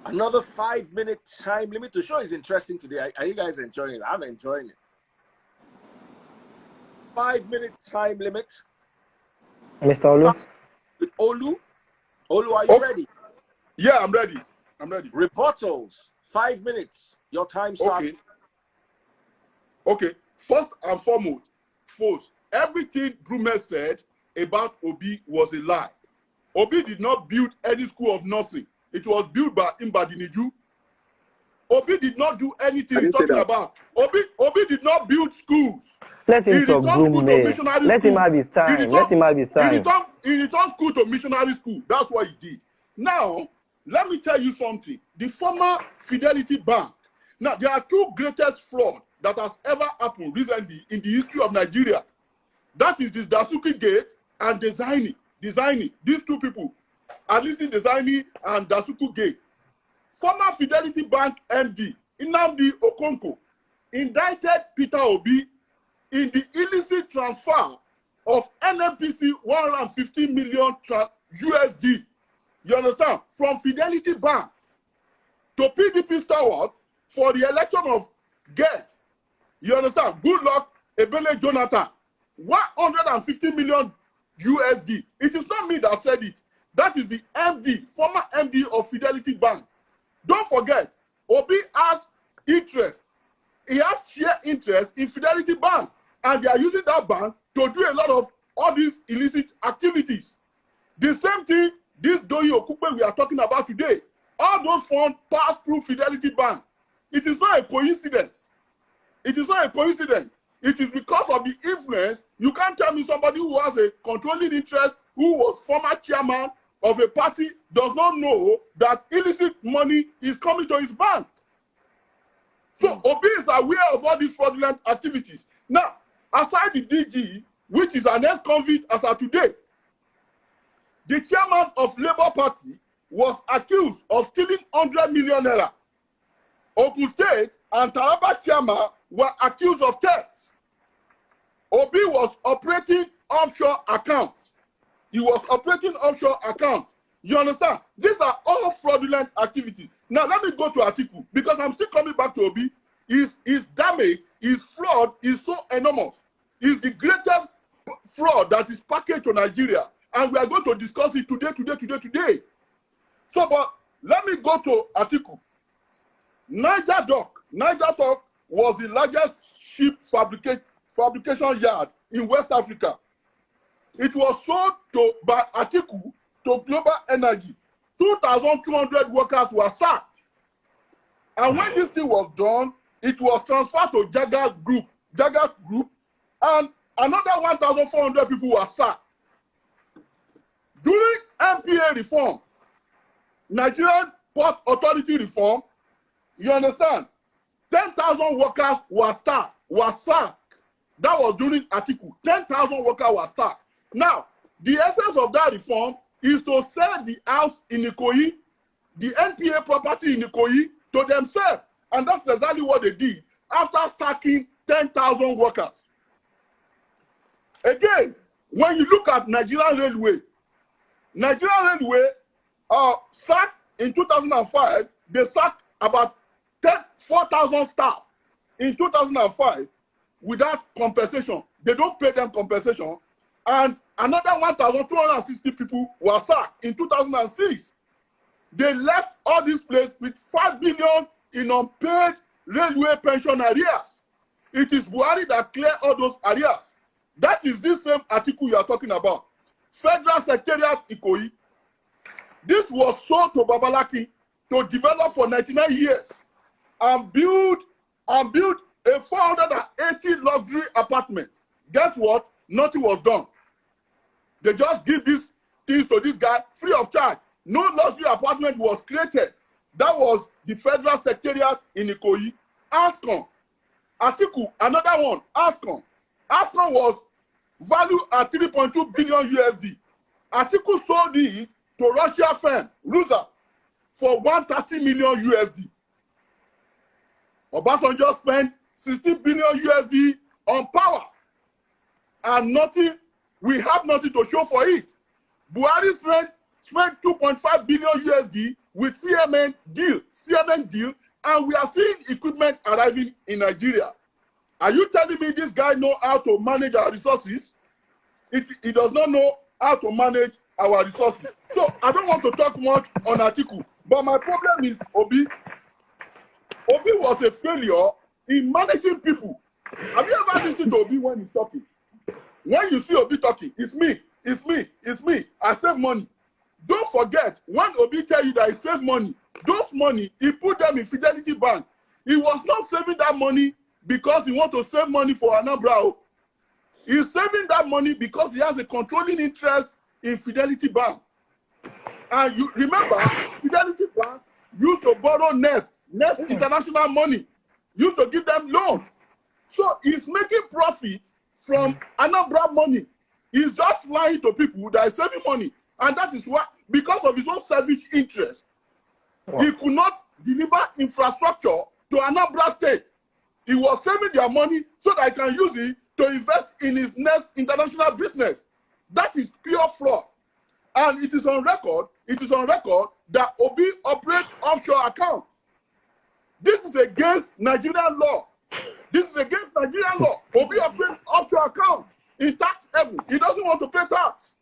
Another 5-minute time limit. The show is interesting today. Are you guys enjoying it? I'm enjoying it. 5-minute time limit. Mr. Olu? With Olu. Olu, are you ready? Yeah, I'm ready. Rebuttals. 5 minutes. Your time starts. Okay. First and foremost, everything Brume said about Obi was a lie. Obi did not build any school of nursing. It was built by Mbadiniju. Obi did not do anything he's talking about. Obi did not build schools. Let him talk, Brume. Let him have his time. He returned school to missionary school. That's what he did. Now, let me tell you something. The former Fidelity Bank. Now, there are two greatest frauds that has ever happened recently in the history of Nigeria. That is this Dasuki Gate and Designy. These two people, Alison Designy and Dasuku Gate. Former Fidelity Bank MD, Nnamdi Okonkwo, indicted Peter Obi in the illicit transfer of NNPC 150 million USD. You understand? From Fidelity Bank to PDP stalwart for the election of Ged. You understand? Good luck, Ebele Jonathan. 150 million USD. It is not me that said it. That is the MD, former MD of Fidelity Bank. Don't forget, Obi has interest. He has share interest in Fidelity Bank. And they are using that bank to do a lot of all these illicit activities. The same thing, this Doyin Okupe we are talking about today. All those funds pass through Fidelity Bank. It is not a coincidence. It is not a coincidence. It is because of the influence. You can't tell me somebody who has a controlling interest, who was former chairman of a party, does not know that illicit money is coming to his bank. So Obi is aware of all these fraudulent activities. Now, aside the DG, which is an ex-convict as of today, the chairman of Labour Party was accused of stealing 100 million naira. Ogun State and Taraba chairman were accused of theft. Obi was operating offshore accounts. He was operating offshore accounts. You understand? These are all fraudulent activities. Now, let me go to Atiku, because I'm still coming back to Obi. His damage, his fraud is so enormous. It's the greatest fraud that is packaged to Nigeria. And we are going to discuss it today. So, but let me go to Atiku. Niger Dock was the largest ship fabrication yard in West Africa. It was sold by Atiku to Global Energy. 2,200 workers were sacked. And when this thing was done, it was transferred to Jaga Group, and another 1,400 people were sacked. During MPA reform, Nigerian Port Authority reform, you understand, 10,000 workers were sacked. That was during Atiku. 10,000 workers were sacked. Now, the essence of that reform is to sell the house in Ikoyi, the NPA property in Ikoyi, to themselves. And that's exactly what they did after sacking 10,000 workers. Again, when you look at Nigerian Railway sacked in 2005, they sacked about 4,000 staff in 2005 without compensation. They don't pay them compensation. And another 1,260 people were sacked in 2006. They left all this place with 5 billion in unpaid railway pension arrears. It is Buhari that cleared all those arrears. That is this same Atiku you are talking about. Federal Secretariat Ikoyi. This was sold to Babalaki to develop for 99 years and build a 480 luxury apartment. Guess what? Nothing was done. They just give these things to this guy free of charge. No luxury apartment was created. That was the Federal Secretariat in Ikoyi. ASCON. Atiku, another one, ASCON. ASCON was valued at 3.2 billion USD. Atiku sold it to Russia firm, Rusa, for 130 million USD. Obasanjo spent 16 billion USD on power. And nothing, we have nothing to show for it. Buhari spent 2.5 billion USD with CMN deal, and we are seeing equipment arriving in Nigeria. Are you telling me this guy knows how to manage our resources? He does not know how to manage our resources. So I don't want to talk much on Atiku, but my problem is Obi. Obi was a failure in managing people. Have you ever listened to Obi when he's talking? When you see Obi talking, it's me. I save money. Don't forget, when Obi tell you that he saves money, those money, he put them in Fidelity Bank. He was not saving that money because he wants to save money for Anambra. He's saving that money because he has a controlling interest in Fidelity Bank. And you remember, Fidelity Bank used to borrow Nest International money, used to give them loan. So he's making profit from Anambra money. He's just lying to people that is saving money. And that is why, because of his own selfish interest, he could not deliver infrastructure to Anambra State. He was saving their money so that he can use it to invest in his next international business. That is pure fraud. And it is on record that Obi operates offshore accounts. This is against Nigerian law. Obi operates offshore accounts in tax heaven. He doesn't want to pay tax.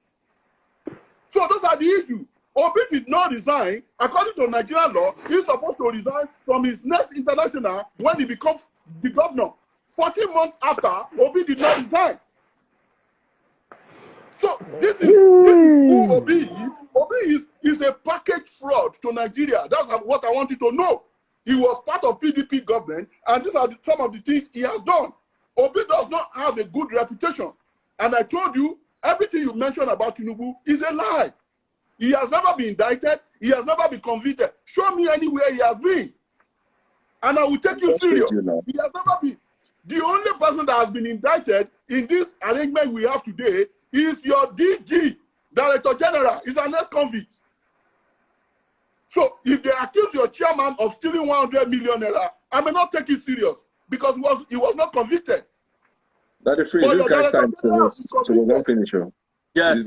So those are the issues. Obi did not resign. According to Nigerian law, he's supposed to resign from his next international when he becomes the governor. 14 months after, Obi did not resign. So this is who Obi is. Obi is a package fraud to Nigeria. That's what I want you to know. He was part of PDP government, and these are some of the things he has done. Obi does not have a good reputation. And I told you, everything you mentioned about Tinubu is a lie. He has never been indicted. He has never been convicted. Show me anywhere he has been. And I will take you serious. He has never been. The only person that has been indicted in this arrangement we have today is your DG, Director General. He's an ex-convict. So if they accuse your chairman of stealing 100 million naira, I may not take it serious because he was not convicted. That is free. This guy's time to one finisher. Yes.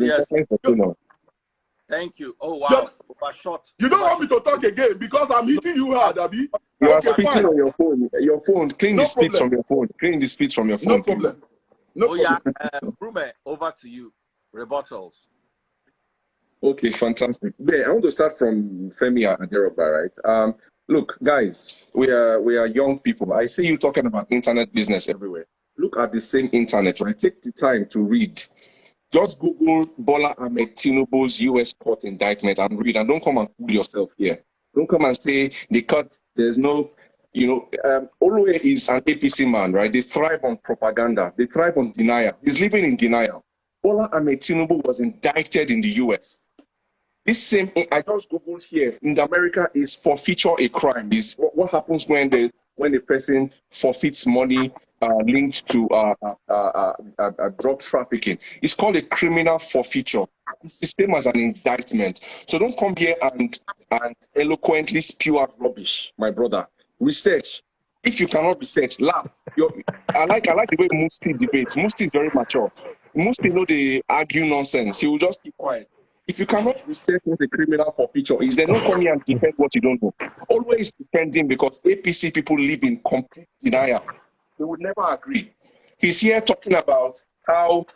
Thank you. Oh wow, overshot. You don't want me to talk again because I'm hitting you hard, Abi. You are speaking on your phone. Your phone. Clean the speech from your phone. Clean the speech from your phone. No problem. No problem. Yeah, Brume, over to you. Rebuttals. Okay, fantastic. Yeah, I want to start from Femi Aderoba, right? Look, guys, we are young people. I see you talking about internet business everywhere. Look at the same internet, right? Take the time to read. Just Google Bola Ahmed Tinubu's U.S. court indictment and read, and don't come and fool yourself here. Don't come and say the cut. There's no, Olue is an APC man, right? They thrive on propaganda. They thrive on denial. He's living in denial. Bola Ahmed Tinubu was indicted in the U.S. This same, I just Googled here, in America is forfeiture a crime. Is what happens when the person forfeits money linked to drug trafficking. It's called a criminal forfeiture. It's the same as an indictment. So don't come here and eloquently spew out rubbish, my brother. Research. If you cannot research, laugh. I like the way Musti debates. Musti is very mature. Musti know they argue nonsense. He will just keep quiet. If you cannot research what a criminal forfeiture is, then don't come here and defend what you don't know. Always defending because APC people live in complete denial. They would never agree. He's here talking about how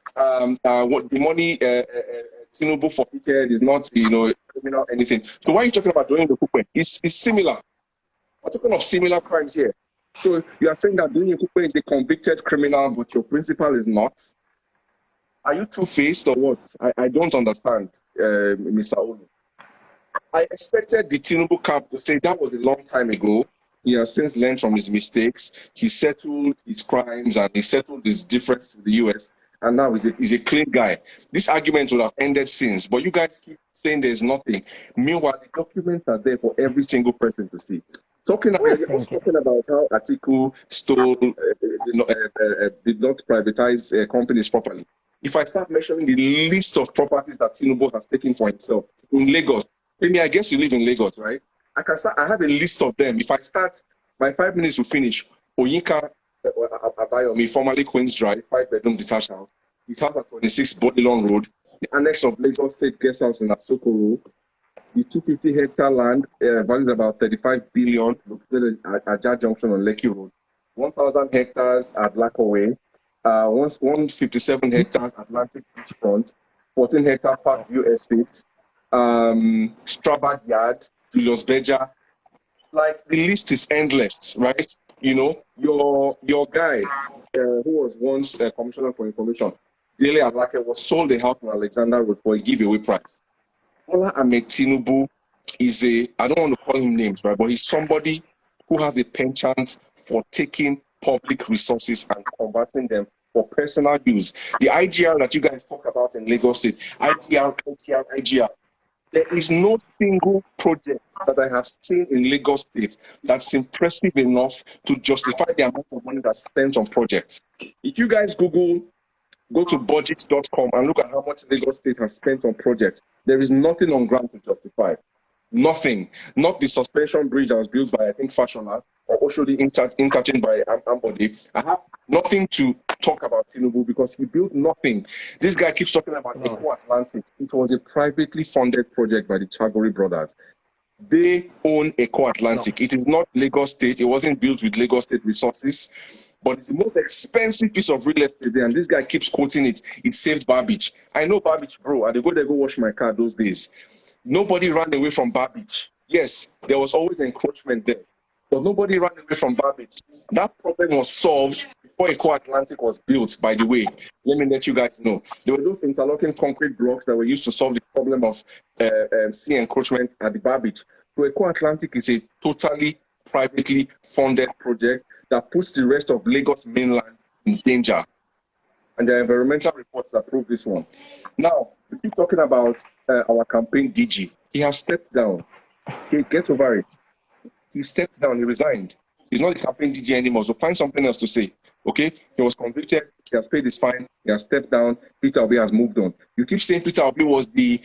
what the money Tinubu forfeited is not, criminal anything. So why are you talking about Doyin Okupe? It's similar. We're talking of similar crimes here. So you are saying that Doyin Okupe is a convicted criminal, but your principal is not? Are you two-faced or what? I don't understand, Mr. Olu. I expected the Tinubu camp to say that was a long time ago. He has since learned from his mistakes. He settled his crimes and he settled his difference with the US. And now he's a clean guy. This argument would have ended since. But you guys keep saying there's nothing. Meanwhile, the documents are there for every single person to see. Talking about how Atiku stole, did not privatize companies properly. If I start mentioning the list of properties that Tinubu has taken for himself in Lagos, I guess you live in Lagos, right? I have a list of them. If I start, my 5 minutes will finish. Oyinka Abayomi, formerly Queen's Drive, 5-bedroom detached house. His house at 26 Bodilon Road, the annex of Lagos State Guest House in Asoko Road, the 250-hectare land valued about 35 billion located at Ajah Junction on Lekki Road, 1,000 hectares at Lakaway, 157 hectares Atlantic Beachfront, 14-hectare Parkview Estate, Strabag Yard, Julius Beja. Like the list is endless, right? Your guy who was once a commissioner for information, Dele Alake, was sold a house on Alexander Road for a giveaway price. Bola Ahmed Tinubu is I don't want to call him names, right? But he's somebody who has a penchant for taking public resources and converting them for personal use. The IGR that you guys talk about in Lagos State, IGR. There is no single project that I have seen in Lagos State that's impressive enough to justify the amount of money that's spent on projects. If you guys go to budget.com and look at how much Lagos State has spent on projects, there is nothing on ground to justify. Nothing. Not the suspension bridge that was built by, I think, Fashioner, or Oshodi interchange by Ambody. I have nothing to talk about Tinubu because he built nothing. This guy keeps talking about No. Eco Atlantic. It was a privately funded project by the Chagori brothers. They own Eco Atlantic. It is not Lagos State. It wasn't built with Lagos State resources, but it's the most expensive piece of real estate there. And this guy keeps quoting it. It saved Barbich. I know Barbich, bro. I go there, go wash my car those days. Nobody ran away from Barbich. Yes, there was always encroachment there, but nobody ran away from Barbich. That problem was solved before Eco Atlantic was built, by the way. Let me let you guys know. There were those interlocking concrete blocks that were used to solve the problem of sea encroachment at the Barbich. So Eco Atlantic is a totally privately funded project that puts the rest of Lagos mainland in danger. And the environmental reports that prove this one. Now, we keep talking about our campaign DG. He has stepped down. Okay, get over it. He stepped down, he resigned. He's not the campaign DG anymore, so find something else to say. Okay? He was convicted, he has paid his fine, he has stepped down, Peter Obi has moved on. You keep saying Peter Obi was the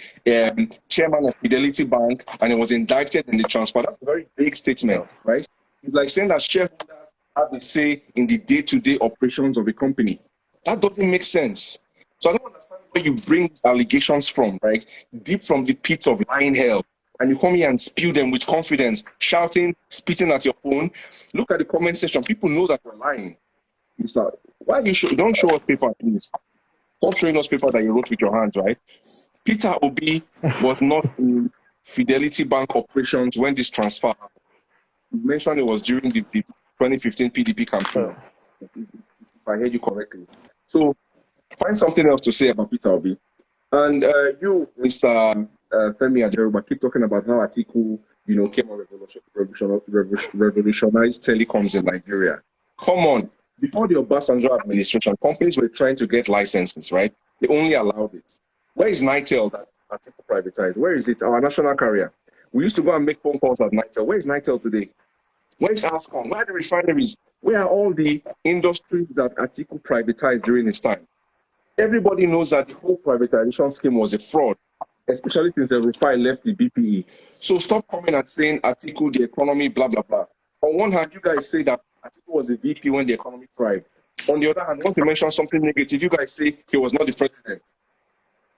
chairman of Fidelity Bank and he was indicted in the transfer. That's a very big statement, right? It's like saying that shareholders have a say in the day-to-day operations of a company. That doesn't make sense. So I don't understand where you bring allegations from, right? Deep from the pits of lying hell. And you come here and spew them with confidence, shouting, spitting at your phone. Look at the comment section. People know that we're lying. Why you don't show us paper, please? Stop showing us paper that you wrote with your hands, right? Peter Obi was not in Fidelity Bank operations when this transfer happened. You mentioned it was during the 2015 PDP campaign, if I heard you correctly. So find something else to say about Peter Obi. And you, Mr. Femi Aderoba, keep talking about how Atiku, came and revolutionized telecoms in Nigeria. Come on. Before the Obasanjo administration, companies were trying to get licenses, right? They only allowed it. Where is Nitel that Atiku privatized? Where is it? Our national carrier. We used to go and make phone calls at Nitel. Where is Nitel today? Where is Ascom? Where are the refineries? Where are all the industries that Atiku privatized during his time? Everybody knows that the whole privatization scheme was a fraud, especially since the Rufai left the BPE. So stop coming and saying Atiku, the economy, blah, blah, blah. On one hand, you guys say that Atiku was a VP when the economy thrived. On the other hand, once you mention something negative, you guys say he was not the president.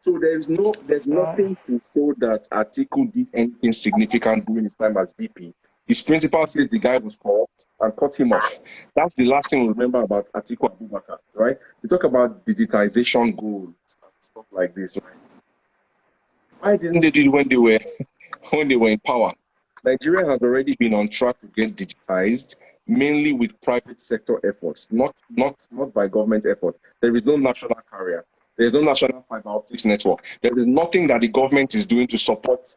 So there's nothing to show that Atiku did anything significant during his time as VP. His principal says the guy was corrupt and cut him off. That's the last thing we remember about Atiku Abubakar, right? We talk about digitization goals and stuff like this. Right? Why didn't they do it when they were in power? Nigeria has already been on track to get digitized, mainly with private sector efforts, not by government effort. There is no national carrier. There is no national fiber optics network. There is nothing that the government is doing to support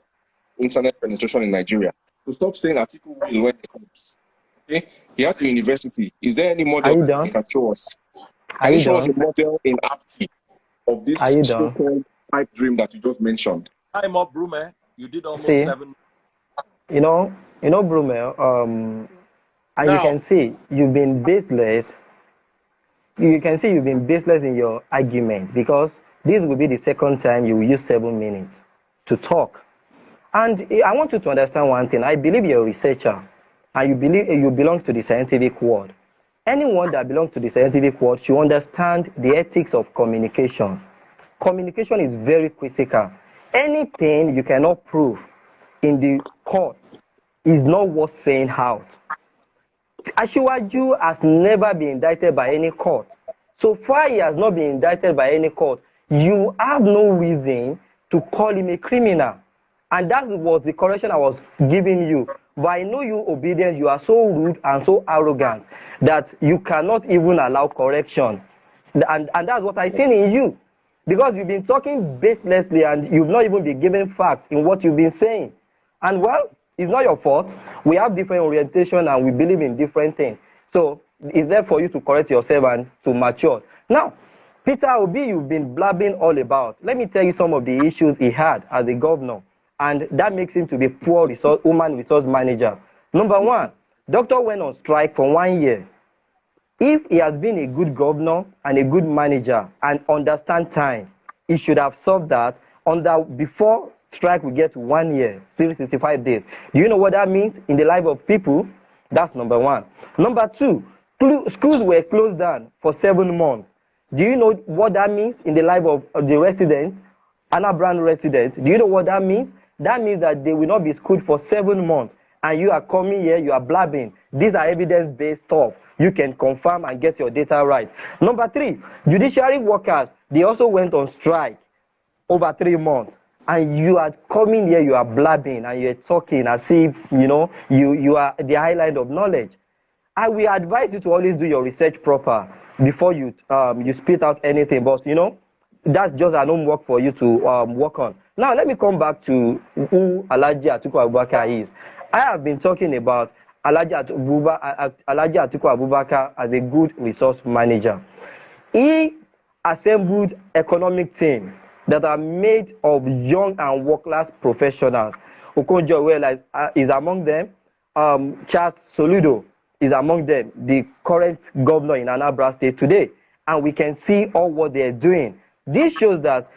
internet penetration in Nigeria. So stop saying Atiku will when it comes. Okay? He has a university. Is there any model that you can show us? Can you show us a model in APTI of this so-called pipe dream that you just mentioned? Time up, Brume. You did almost 7. Brume, and now, you can see you've been baseless. You can see you've been baseless in your argument because this will be the second time you will use 7 minutes to talk. And I want you to understand one thing. I believe you're a researcher and you believe you belong to the scientific world. Anyone that belongs to the scientific world should understand the ethics of communication. Communication is very critical. Anything you cannot prove in the court is not worth saying out. Asiwaju has never been indicted by any court. So far he has not been indicted by any court. You have no reason to call him a criminal. And that was the correction I was giving you. But I know you obedient, you are so rude and so arrogant that you cannot even allow correction. And that's what I seen in you. Because you've been talking baselessly and you've not even been given facts in what you've been saying. And well, it's not your fault. We have different orientation and we believe in different things. So it's there for you to correct yourself and to mature. Now, Peter Obi, you've been blabbing all about. Let me tell you some of the issues he had as a governor. And that makes him to be poor human resource manager. Number one, doctor went on strike for 1 year. If he has been a good governor and a good manager and understand time, he should have solved that before strike will get to 1 year, 365 days. Do you know what that means in the life of people? That's number one. Number two, schools were closed down for 7 months. Do you know what that means in the life of the residents, Anambra residents? Do you know what that means? That means that they will not be schooled for 7 months, and you are coming here, you are blabbing. These are evidence-based stuff. You can confirm and get your data right. Number 3, judiciary workers, they also went on strike over 3 months. And you are coming here, you are blabbing, and you're talking as if, you are the highlight of knowledge. I will advise you to always do your research proper before you spit out anything. But, that's just an homework for you to work on. Now, let me come back to who Alhaji Atiku Abubakar is. I have been talking about Alhaji Atiku Abubakar as a good resource manager. He assembled economic team that are made of young and world-class professionals. Okonjo is among them. Charles Soludo is among them, the current governor in Anambra State today. And we can see all what they're doing. This shows that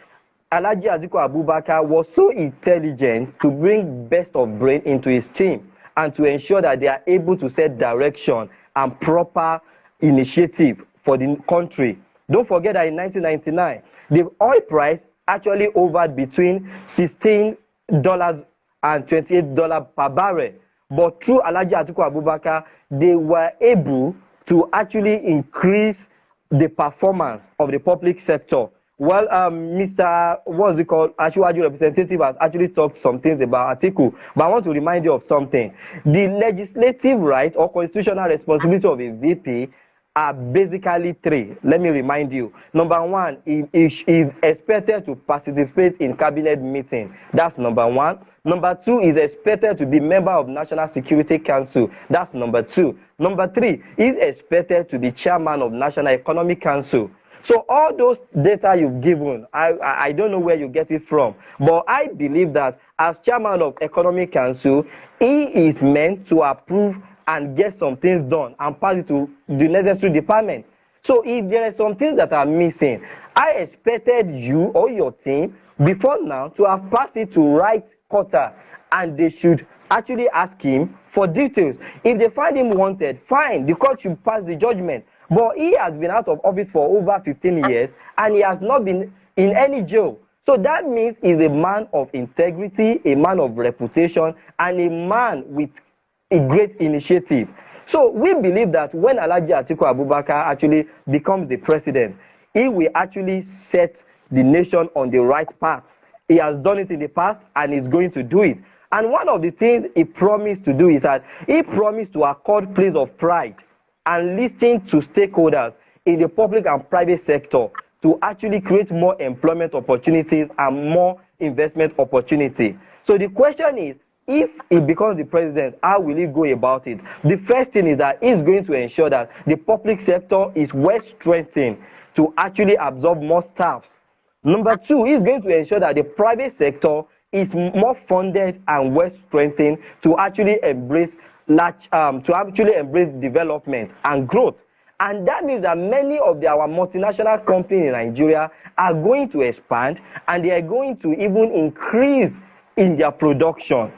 Alhaji Atiku Abubakar was so intelligent to bring best of brain into his team and to ensure that they are able to set direction and proper initiative for the country. Don't forget that in 1999, the oil price actually hovered between $16 and $28 per barrel. But through Alhaji Atiku Abubakar, they were able to actually increase the performance of the public sector. Well, Mr. Asiwaju representative has actually talked some things about Atiku, but I want to remind you of something. The legislative right or constitutional responsibility of a VP are basically 3. Let me remind you. Number 1, he is expected to participate in cabinet meeting. That's number 1. Number 2 is expected to be member of National Security Council. That's number 2. Number 3 is expected to be chairman of National Economic Council. So all those data you've given, I don't know where you get it from, but I believe that as chairman of Economic Council, he is meant to approve and get some things done and pass it to the necessary department. So if there are some things that are missing, I expected you or your team before now to have passed it to right quarter, and they should actually ask him for details. If they find him wanted, fine, the court should pass the judgment. But he has been out of office for over 15 years and he has not been in any jail. So that means he's a man of integrity, a man of reputation, and a man with a great initiative. So we believe that when Alhaji Atiku Abubakar actually becomes the president, he will actually set the nation on the right path. He has done it in the past and he's going to do it. And one of the things he promised to do is that he promised to accord place of pride and listen to stakeholders in the public and private sector to actually create more employment opportunities and more investment opportunity. So the question is, if he becomes the president, how will he go about it? The first thing is that he's going to ensure that the public sector is well strengthened to actually absorb more staffs. Number 2, he's going to ensure that the private sector is more funded and well strengthened to actually embrace development and growth. And that means that many of our multinational companies in Nigeria are going to expand and they are going to even increase in their production.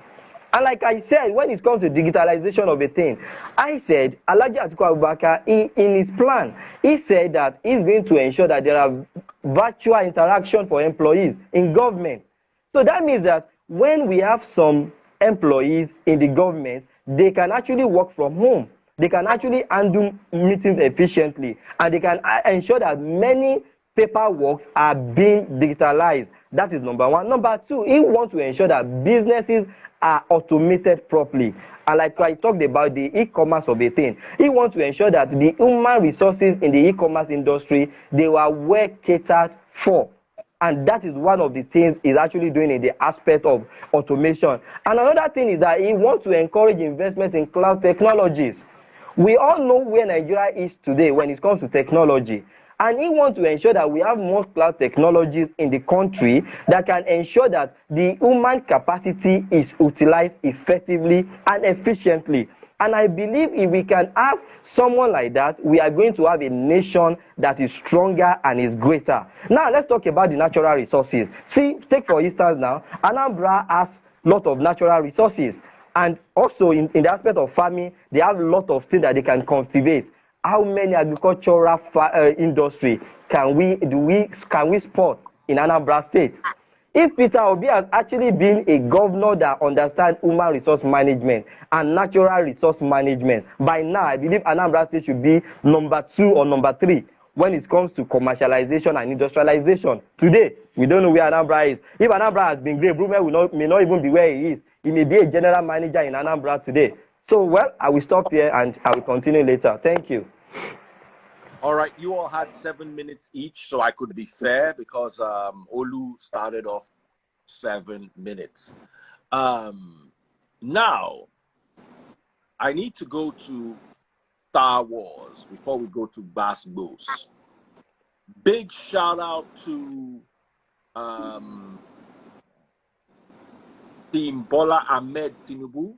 And like I said, when it comes to digitalization of a thing, I said Alhaji Atiku Abubakar, in his plan, he said that he's going to ensure that there are virtual interaction for employees in government. So that means that when we have some employees in the government, they can actually work from home. They can actually handle meetings efficiently, and they can ensure that many paperwork are being digitalized. That is number 1. Number 2, he wants to ensure that businesses are automated properly. And like I talked about the e-commerce of a thing, he wants to ensure that the human resources in the e-commerce industry, they were well catered for. And that is one of the things he's actually doing in the aspect of automation. And another thing is that he wants to encourage investment in cloud technologies. We all know where Nigeria is today when it comes to technology. And he wants to ensure that we have more cloud technologies in the country that can ensure that the human capacity is utilized effectively and efficiently. And I believe if we can have someone like that, we are going to have a nation that is stronger and is greater. Now, let's talk about the natural resources. See, take for instance now, Anambra has a lot of natural resources. And also in the aspect of farming, they have a lot of things that they can cultivate. how many agricultural industry can we spot in Anambra State? If Peter Obi has actually been a governor that understands human resource management and natural resource management, by now I believe Anambra State should be number 2 or number 3 when it comes to commercialization and industrialization. Today, we don't know where Anambra is. If Anambra has been great, Brume may not even be where he is. He may be a general manager in Anambra today. So, well, I will stop here and I will continue later. Thank you. All right, you all had 7 minutes each, so I could be fair because Olu started off 7 minutes. Now, I need to go to Star Wars before we go to Bass Boost. Big shout out to Team Bola Ahmed Tinubu.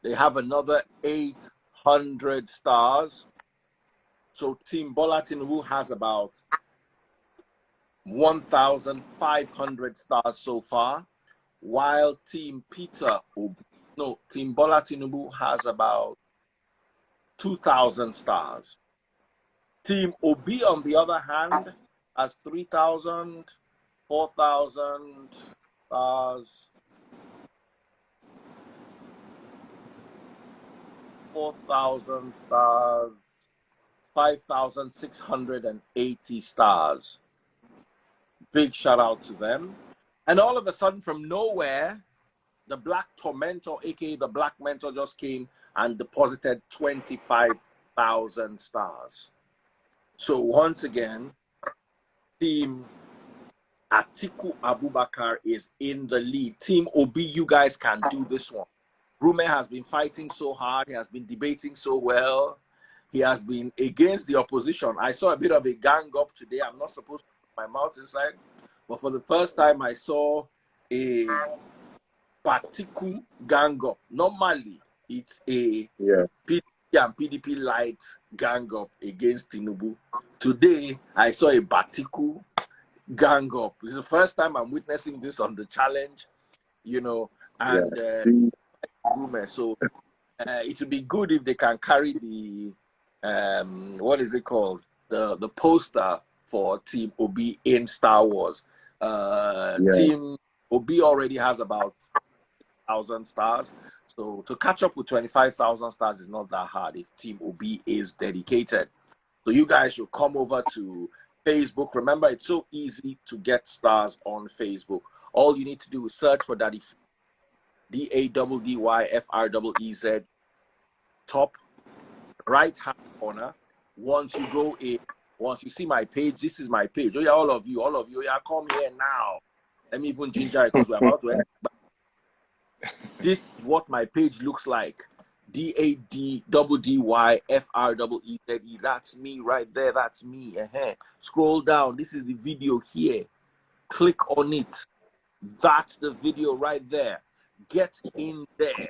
They have another 800 stars. So Team Bola Tinubu has about 1,500 stars so far, while Team Team Bola Tinubu has about 2,000 stars. Team Obi, on the other hand, has 3,000, 4,000 stars, 4,000 stars, 5,680 stars. Big shout out to them. And all of a sudden, from nowhere, the Black Tormentor, aka the Black Mentor, just came and deposited 25,000 stars. So once again, Team Atiku Abubakar is in the lead. Team Obi, you guys can do this one. Rume has been fighting so hard. He has been debating so well. He has been against the opposition. I saw a bit of a gang up today. I'm not supposed to put my mouth inside, but for the first time, I saw a Atiku gang up. Normally, it's a PDP and PDP light gang up against Tinubu. Today, I saw a Atiku gang up. This is the first time I'm witnessing this on the challenge, you know, and so it would be good if they can carry the what is it called, the poster for Team Obi in Star Wars. Team Obi already has about 1,000 stars, so to catch up with 25,000 stars is not that hard if Team Obi is dedicated. So you guys should come over to Facebook. Remember, it's so easy to get stars on Facebook. All you need to do is search for Daddy DADDYFREEZ, top right hand corner. Once you go in, once you see my page, this is my page. Oh yeah, all of you, yeah, come here now. Let me even ginger it because we're about to end. This is what my page looks like. DADDYFREEZE. That's me right there. That's me. Scroll down. This is the video here. Click on it. That's the video right there. Get in there.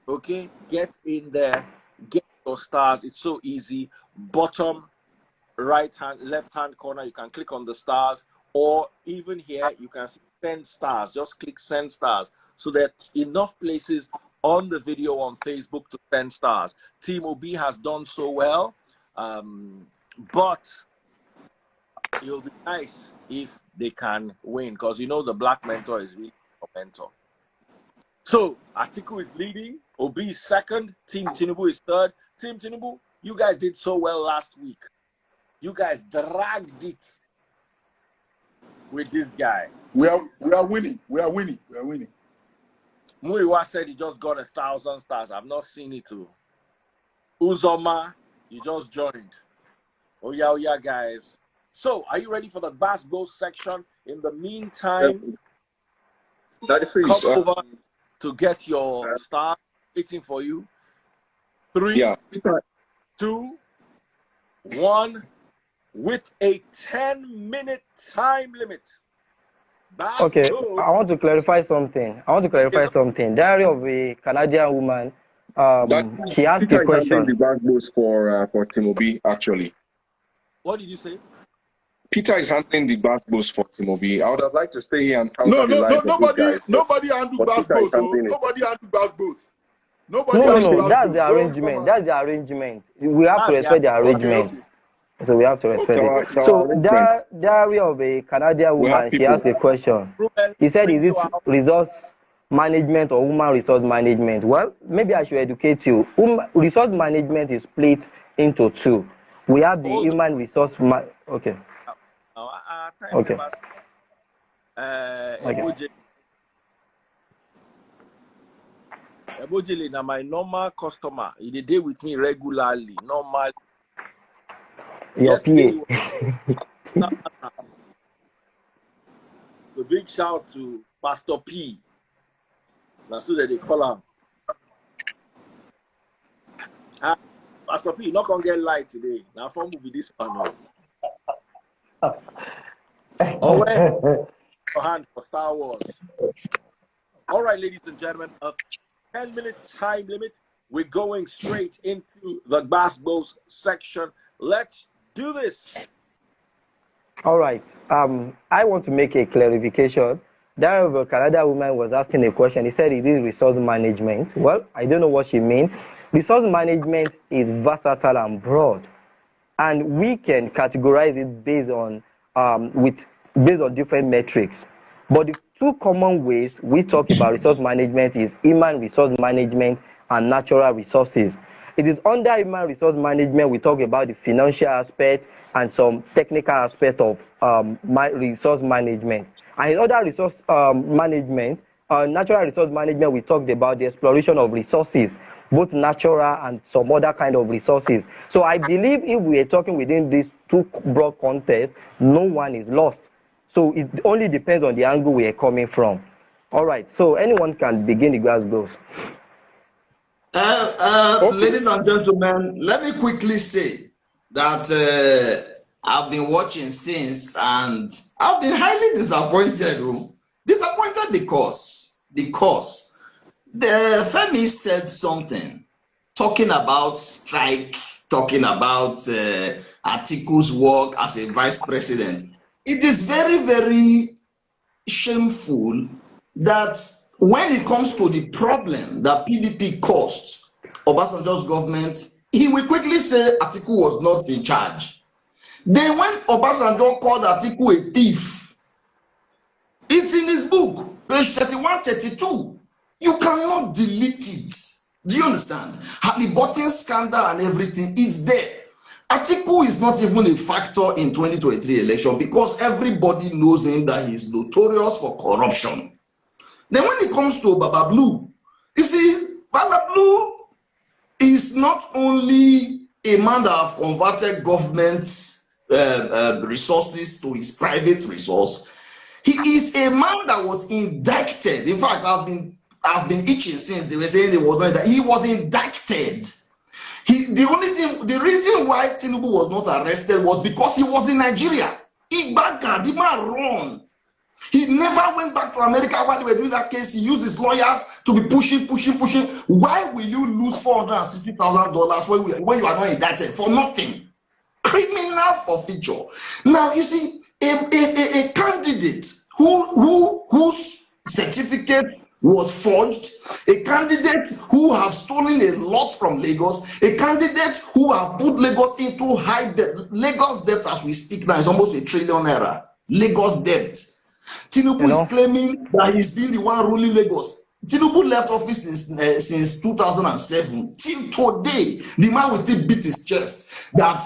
Okay? Get in there. Get your stars. It's so easy. Bottom right hand, left hand corner, you can click on the stars, or even here you can send stars. Just click send stars, so that enough places on the video on Facebook to send stars. Team OB has done so well, but it'll be nice if they can win, because you know the Black Mentor is really a mentor. So Atiku is leading, OB is second, Team Tinubu is third. Team Tinubu, you guys did so well last week. You guys dragged it with this guy. We are winning. We are winning. We are winning. Muiwa said he just got 1,000 stars. I've not seen it too. Uzoma, you just joined. Oh yeah, guys. So, are you ready for the Bass Bowl section? In the meantime, come over to get your star. Waiting for you. 3, 2, 1. With a 10-minute time limit. Okay, I want to clarify something. Diary of a Canadian woman. She asked a question. The back goes for Timobi, actually. What did you say? Peter is handling the bass boost for Timobi. I would have liked to stay here and counter nobody handle bass boost. Nobody handle bass boost. Nobody No, no, has no. glass That's door. the Don't come arrangement. out. That's the arrangement. We have to That's the respect the Okay, arrangement. okay. So we have to respect it. It's our So arrangement. diary of a Canadian We have woman, she people. asked a question. Ruben, He said, bring is you it out. resource management or human resource management? Well, maybe I should educate you. Resource management is split into two. We have the Hold human resource okay. on. Our time Okay. never Okay. Ebojele na my normal customer. He dey deal with me regularly. Normal. Your Yesterday, he PA. was a big shout to Pastor P. That's who they call him. Pastor P, not gonna get light today. Now, for will be this one. Oh, wait. Your hand for Star Wars. All right, ladies and gentlemen, a 10-minute time limit. We're going straight into the basketballs section. Let's do this. All right. I want to make a clarification. That Canada woman was asking a question. He said, "Is it resource management?" Well, I don't know what she means. Resource management is versatile and broad, and we can categorize it based on different metrics. But the two common ways we talk about resource management is human resource management and natural resources. It is under human resource management we talk about the financial aspect and some technical aspect of resource management. And in other resource management, natural resource management, we talked about the exploration of resources, both natural and some other kind of resources. So I believe if we are talking within these two broad contexts, no one is lost. So it only depends on the angle we are coming from. All right, so anyone can begin the grass goes. Okay. Ladies and gentlemen, let me quickly say that I've been watching since, and I've been highly disappointed. Disappointed because the Femi said something talking about strike, talking about Atiku's work as a vice president. It is very, very shameful that when it comes to the problem that PDP caused Obasanjo's government, he will quickly say Atiku was not in charge. Then when Obasanjo called Atiku a thief, it's in his book, page 31, 32. You cannot delete it. Do you understand? Halliburton scandal and everything, it's there. Atiku is not even a factor in 2023 election because everybody knows him that he's notorious for corruption. Then when it comes to Baba Blue, you see, Baba Blue is not only a man that have converted government resources to his private resource. He is a man that was indicted. In fact, I've been itching since they were saying he was not that he was indicted. The reason why Tinubu was not arrested was because he was in Nigeria. Igbaga, the man run. He never went back to America while they were doing that case. He used his lawyers to be pushing. Why will you lose $460,000 when you are not indicted for nothing? Criminal forfeiture. Now you see a candidate whose certificate was forged, a candidate who have stolen a lot from Lagos, a candidate who have put Lagos into high debt. Lagos debt as we speak now is almost ₦1 trillion. Lagos debt. Tinubu is claiming that he's been the one ruling Lagos. Tinubu left office since 2007 till today. The man will still beat his chest that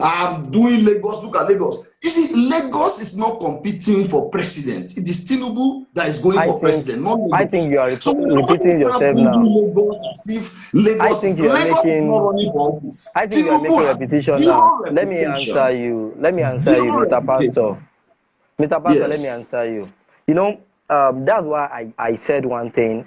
I'm doing Lagos. Look at Lagos. You see, Lagos is not competing for president. It is Tinubu that is going for president, not Lagos. I think you are repeating yourself now. Lagos as if Lagos is not running for office. I think you are making repetition now. Let me answer you, Mr. Pastor. Mr. Pastor, Let me answer you. That's why I said one thing.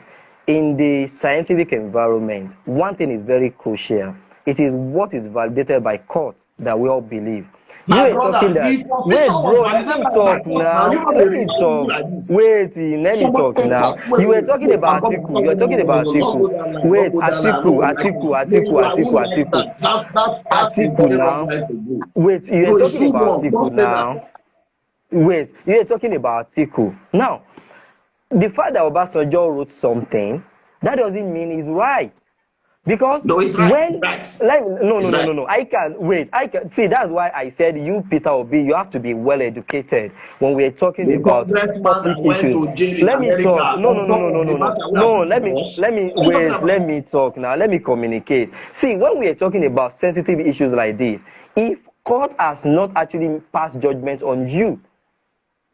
In the scientific environment, one thing is very crucial. It is what is validated by court that we all believe. My you are brother, talking that. Wait, bro, let me talk now. Let me talk. Wait, let me talk now. You were talking about Atiku. You were talking about Atiku. Wait, Atiku now. Wait, you are talking about Atiku now. Wait, you are talking about Atiku. Now, the fact that Obasanjo wrote something, that doesn't mean he's right. Because No, it's right. when It's right. no, I can see. That's why I said you, Peter Obi, you have to be well educated when we're talking The about congressman public that went issues. to jail in Let me America talk. No. on top of the matter where Let Atiku me was. What are you talking about? let me talk now. Let me communicate. See, when we are talking about sensitive issues like this, if court has not actually passed judgment on you,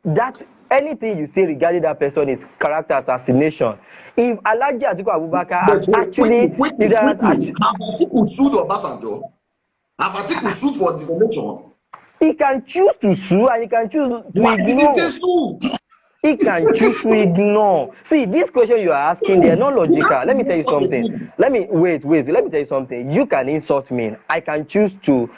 that anything you say regarding that person is character assassination. If Alhaji Atiku Abubakar has actually, if there has actually, have Atiku sued Obasanjo? Have Atiku sued for defamation? he can choose to sue and he can choose to Why didn't ignore. they sue? He can choose to ignore. See, this question you are asking, they are not logical. Let me tell you something. Let me wait. Let me tell you something. You can insult me. I can choose to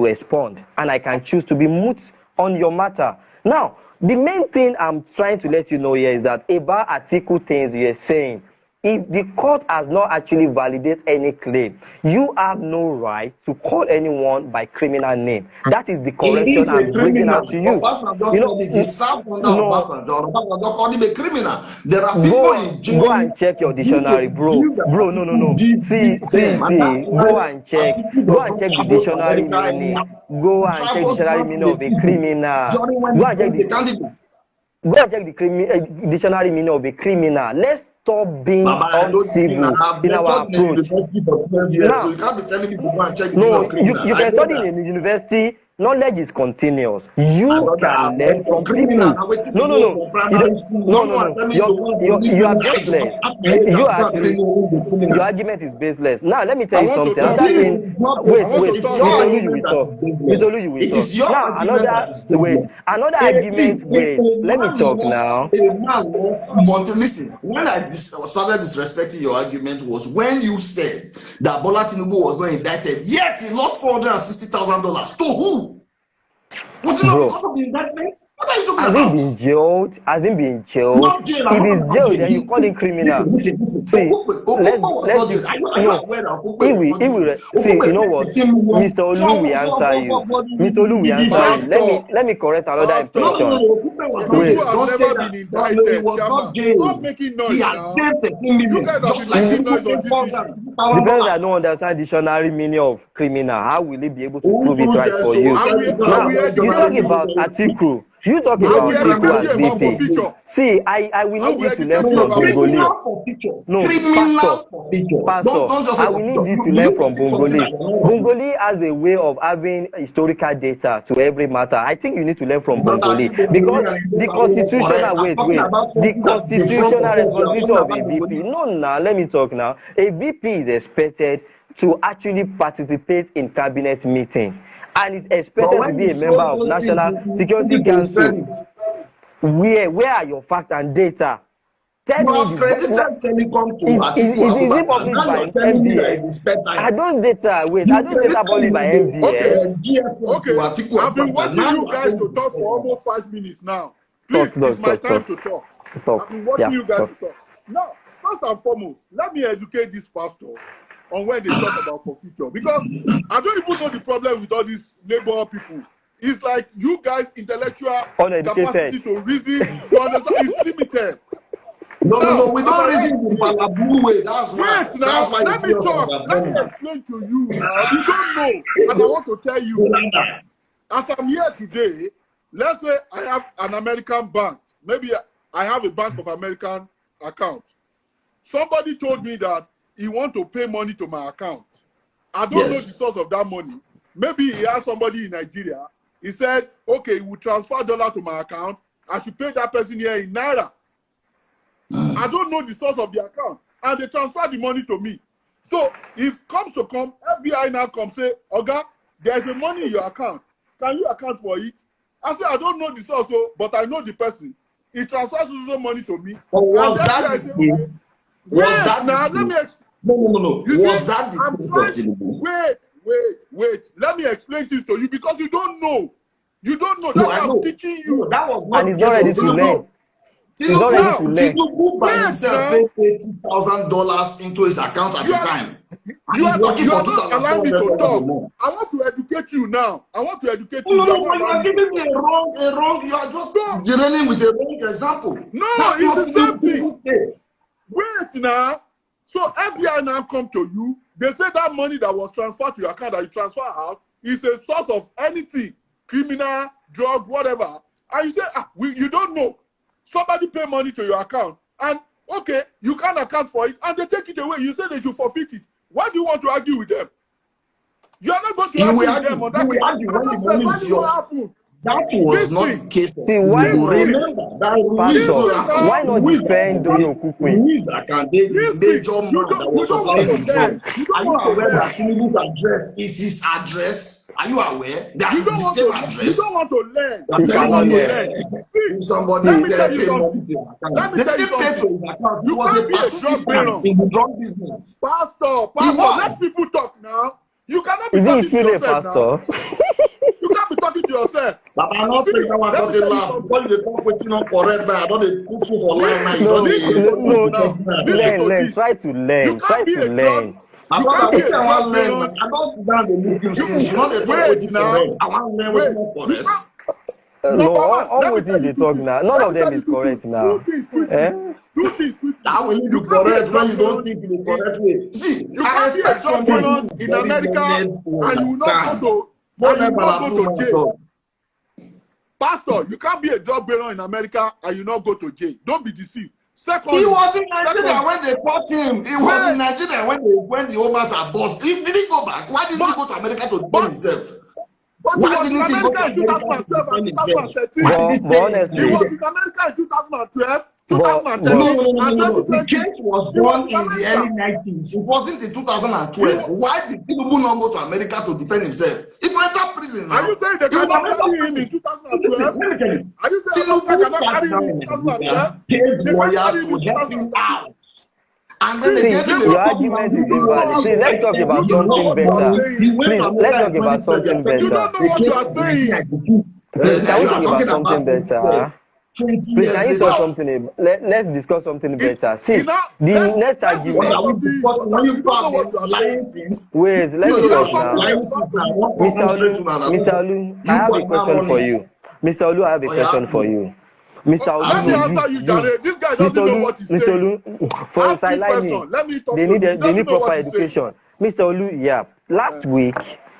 respond, and I can choose to be mute on your matter. Now, the main thing I'm trying to let you know here is that about Atiku things you're saying, if the court has not actually validated any claim, you have no right to call anyone by criminal name. That is the correction I'm bringing out to you. Obasanjo You know, said it is served under no, Obasanjo. Obasanjo called him a criminal. There are people in jail go and check your due to dictionary, the bro. deal that No. Atiku did See, with them. And that's why go and check. Atiku Go does and not check the travel to dictionary America meaning. anymore. Go He and check the travels dictionary once in meaning a of a season criminal. during when Go he and check becomes a the candidate. Go and check the dictionary meaning of a criminal. Let's stop being Baba, I know the thing. uncivil I've in our lectured in a approach. university for 12 years, so Now, you can't be telling me to go and check the meaning no, of criminal. you I can know study that. in a university. Knowledge is continuous. My You brother, I've can learn learned from from criminal. people. Now waiting No, to no, know no. from primary school. Don't go and tell me to go and leave You are me out. baseless. At my age, You I'm are not telling actually, you who the your criminal. argument is baseless. Now, let me tell I you want to something. talk Another It though. thing, is not I want baseless. to It is talk your Mr. though. Olu, you argument will that talk. is Mr. baseless. Olu, you will It talk. is your Now, argument that is baseless. another See, argument, wait, a let me man talk lost, now. a man lost money. Listen, when I started disrespecting your argument was when you said that Bola Tinubu was not indicted, yet he lost $460,000. To who? Was it not Bro, because of the indictment? What are you talking has he about? been jailed? Has he been jailed? Not jail. I'm If not he's talking about jailed, jail. then you call him criminal. Listen. See, Okupe was not jail. Are you no. aware that Okupe was not jail? See, you Okupe know paid what, 15 million Mr. Olu will answer you. for Mr. Olu will the answer you. defense. Pastor, Let me correct another Pastor, impression. Okupe was not Tinubu Wait. jail. has Don't say never that. been No, he indicted, was not Chairman. Stop jailed. making He noise has now. paid 13 You million, guys have just been like making Tinubu noise on paid this issue. The person $460,000. that don't understand dictionary meaning of criminal, how will he be able to prove it Who right says for so? you? I Now, will you educate talk you. about Atiku. You talk I about will Atiku educate as you about VP. forfeiture. See, I will I need will you to learn educate you from about Bongole. Criminal for picture. No, Criminal for picture. Don't just say I will for need picture. you to Will learn you from take something that Bongole. you're not wrong? Bongole has a way of having historical data to every matter. I think you need to learn from Brother, Bongole leave the because money and the invest and work for it. constitutional, I'm talking about the something that is in front constitutional of us. You are responsibility talking of a about the VP. money. No, now, let me talk now. A VP is expected to actually participate in cabinet meeting and is But expected to when you be a member show of those things, National you put Security it to his Council. credit. Where are your facts and data? Tell You me have credited Telecom to Atiku is it Abubakar. published Now by you're telling me that MBS? it is spare Are time. those data You published by credited Okay, MBS? GSM to okay. Atiku I've been Abubakar. watching Now you you are guys saying to it is talk spare for time. almost 5 minutes now. Please, it's my time to talk. I've been watching Yeah, you guys talk. to talk. Now, first and foremost, let me educate this pastor on when they talk about for future. Because I don't even know the problem with all these neighbor people. It's like you guys' intellectual Uneducated. capacity to reason, to understand is limited. No. Now, We as don't I reason am the today, Blue way. That's why. wait That's now, why you let me see us talk. Let me understanding. explain to you now. You don't know, and I want to tell you. As I'm here today, let's say I have an American bank. Maybe I have a Bank of American account. Somebody told me that he wants to pay money to my account. I don't know the source of that money. Maybe he has somebody in Nigeria. He said, okay, he will transfer dollar to my account. I should pay that person here in Naira. I don't know the source of the account. And they transfer the money to me. So if comes to come, FBI now come say, Oga, there's a money in your account. Can you account for it? I say, I don't know the source, but I know the person. He transfers some money to me. But was and that FBI the say, okay, case? Was wait that now, the let me case? No. You Was see, that the I'm case trying, of Tinubu? wait. Let me explain this to you because you don't know. You don't know. No, That's I why I'm know. teaching No, you. that was And not he's the not case ready of You to don't learn. Tinubu. know. He's not ready to learn. Tinubu by Wait himself now. paid $80,000 into his account at You the are time. you And he's are not working for allowing me to $2,400 a talk. month. I want to educate you now. I want to educate No, you. You are not but you allowing are me to giving me talk. a wrong, you are just No, dealing with a wrong example. no, That's it's not the same thing. Tinubu's case. Wait now. So FBI now come to you. They say that money that was transferred to your account that you transfer out is a source of anything, criminal, drug, whatever. And you say, you don't know. Somebody pay money to your account. And okay, you can't account for it. And they take it away. You say they should forfeit it. Why do you want to argue with them? You are not going to argue with them on that case. When the money is yours. That was not the case. See, why not? Remember that Pastor, why not defend Doyin Okupe? Ruiz Akande, the major man that was supplying the drug. Are you aware that Tinubu's address is his address? Are you aware that the same address? You don't want to learn. Somebody said pay money to your account. They didn't pay to his account. He was a participant in the drug business. Pastor, let people talk now. You cannot be talking to yourself now. You can't be talking to yourself. But I'm not saying that one doesn't laugh. Before you talk with you correct now, I don't put you for line now. Learn. Try to learn. Try to learn. I don't sit down and look you since you know the talk with you correct. I want to learn what's not correct. No, all what they talk now. None of them is correct now. Two things quickly. How will you be correct when you don't think in the correct way? See, you can't be a job in America and you will not go to jail. Pastor, you can't be a drug baron in America and you not go to jail. Don't be deceived. Second, he was in Nigeria when they caught him. He was in Nigeria when the Omars are boss. He didn't go back. Why didn't he go to America to defend himself? Why didn't he go to America in 2012 and 2013? But honestly, he was in America in 2012. No. The case was born in the early 90s. It wasn't in 2012. Why did Tinubu not go to America to defend himself? If I enter prison now, are you saying they cannot carry him in 2012? Let me tell you. Are you saying they cannot carry him in 2012? Paid lawyers to help him out. And then they gave him your argument is invalid. Please, let's talk about something better. Please, let's talk about something better. You don't know what you are saying. Can we talk about something better? Please, can you talk something? Let's discuss something better. See, the next argument. Wait, let's talk now. Mr. Olu, I have a question for you. Mr. Olu, I have a question for you. Mr. Olu, let me answer you, Jare. This guy doesn't know what he's saying. Mr. Olu, for sideline, they need proper education. Mr. Olu, yeah. Last week,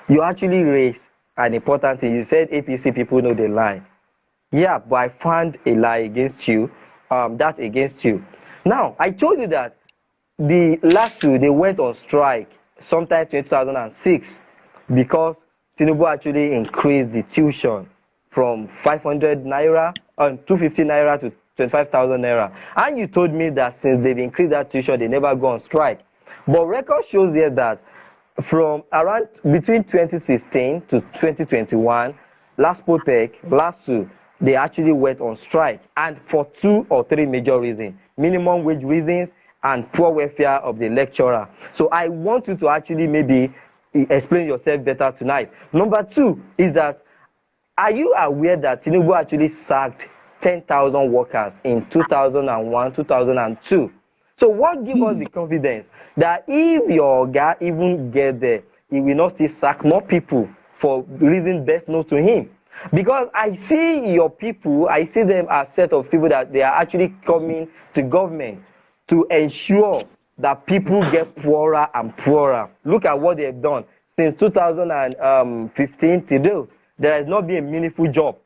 you actually raised an important thing. You said APC people know the lie. Yeah, but I found a lie against you. That's against you. Now, I told you that the last two, they went on strike sometime in 2006 because Tinubu actually increased the tuition from 500 naira, 250 naira to 25,000 naira. And you told me that since they've increased that tuition, they never go on strike. But record shows here that from around between 2016 to 2021, LASU, they actually went on strike, and for 2 or 3 major reasons: minimum wage reasons and poor welfare of the lecturer. So I want you to actually maybe explain yourself better tonight. Number 2 is that, are you aware that Tinubu actually sacked 10,000 workers in 2001, 2002? So what gives us the confidence that if your guy even get there, he will not still sack more people for reasons best known to him? Because I see your people, I see them as a set of people that they are actually coming to government to ensure that people get poorer and poorer. Look at what they've done since 2015 to date. There has not been a meaningful job.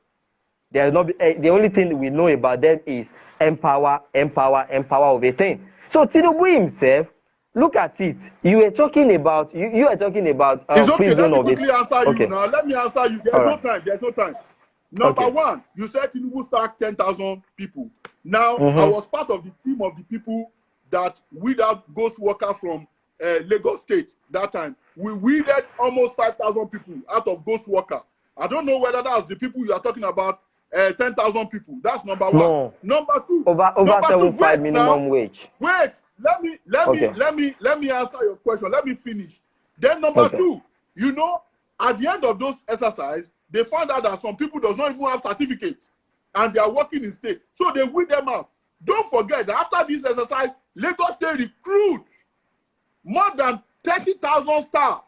There has not been, the only thing we know about them is empower of a thing. So Tinubu himself, look at it. You are talking about you are talking about it's okay. Let me quickly answer you now. Let me answer you. There's no time. Number one, you said Tinubu sacked 10,000 people. Now I was part of the team of the people that weeded out ghost worker from Lagos State that time. We weeded almost 5,000 people out of ghost worker. I don't know whether that's the people you are talking about. 10,000 people. That's number one. No. Number two, over 75 minimum wage. Wait. Let me answer your question. Let me finish. Then number two, you know, at the end of those exercises, they found out that some people does not even have certificates and they are working in state. So they weed them out. Don't forget that after this exercise, Lagos State recruits more than 30,000 staff.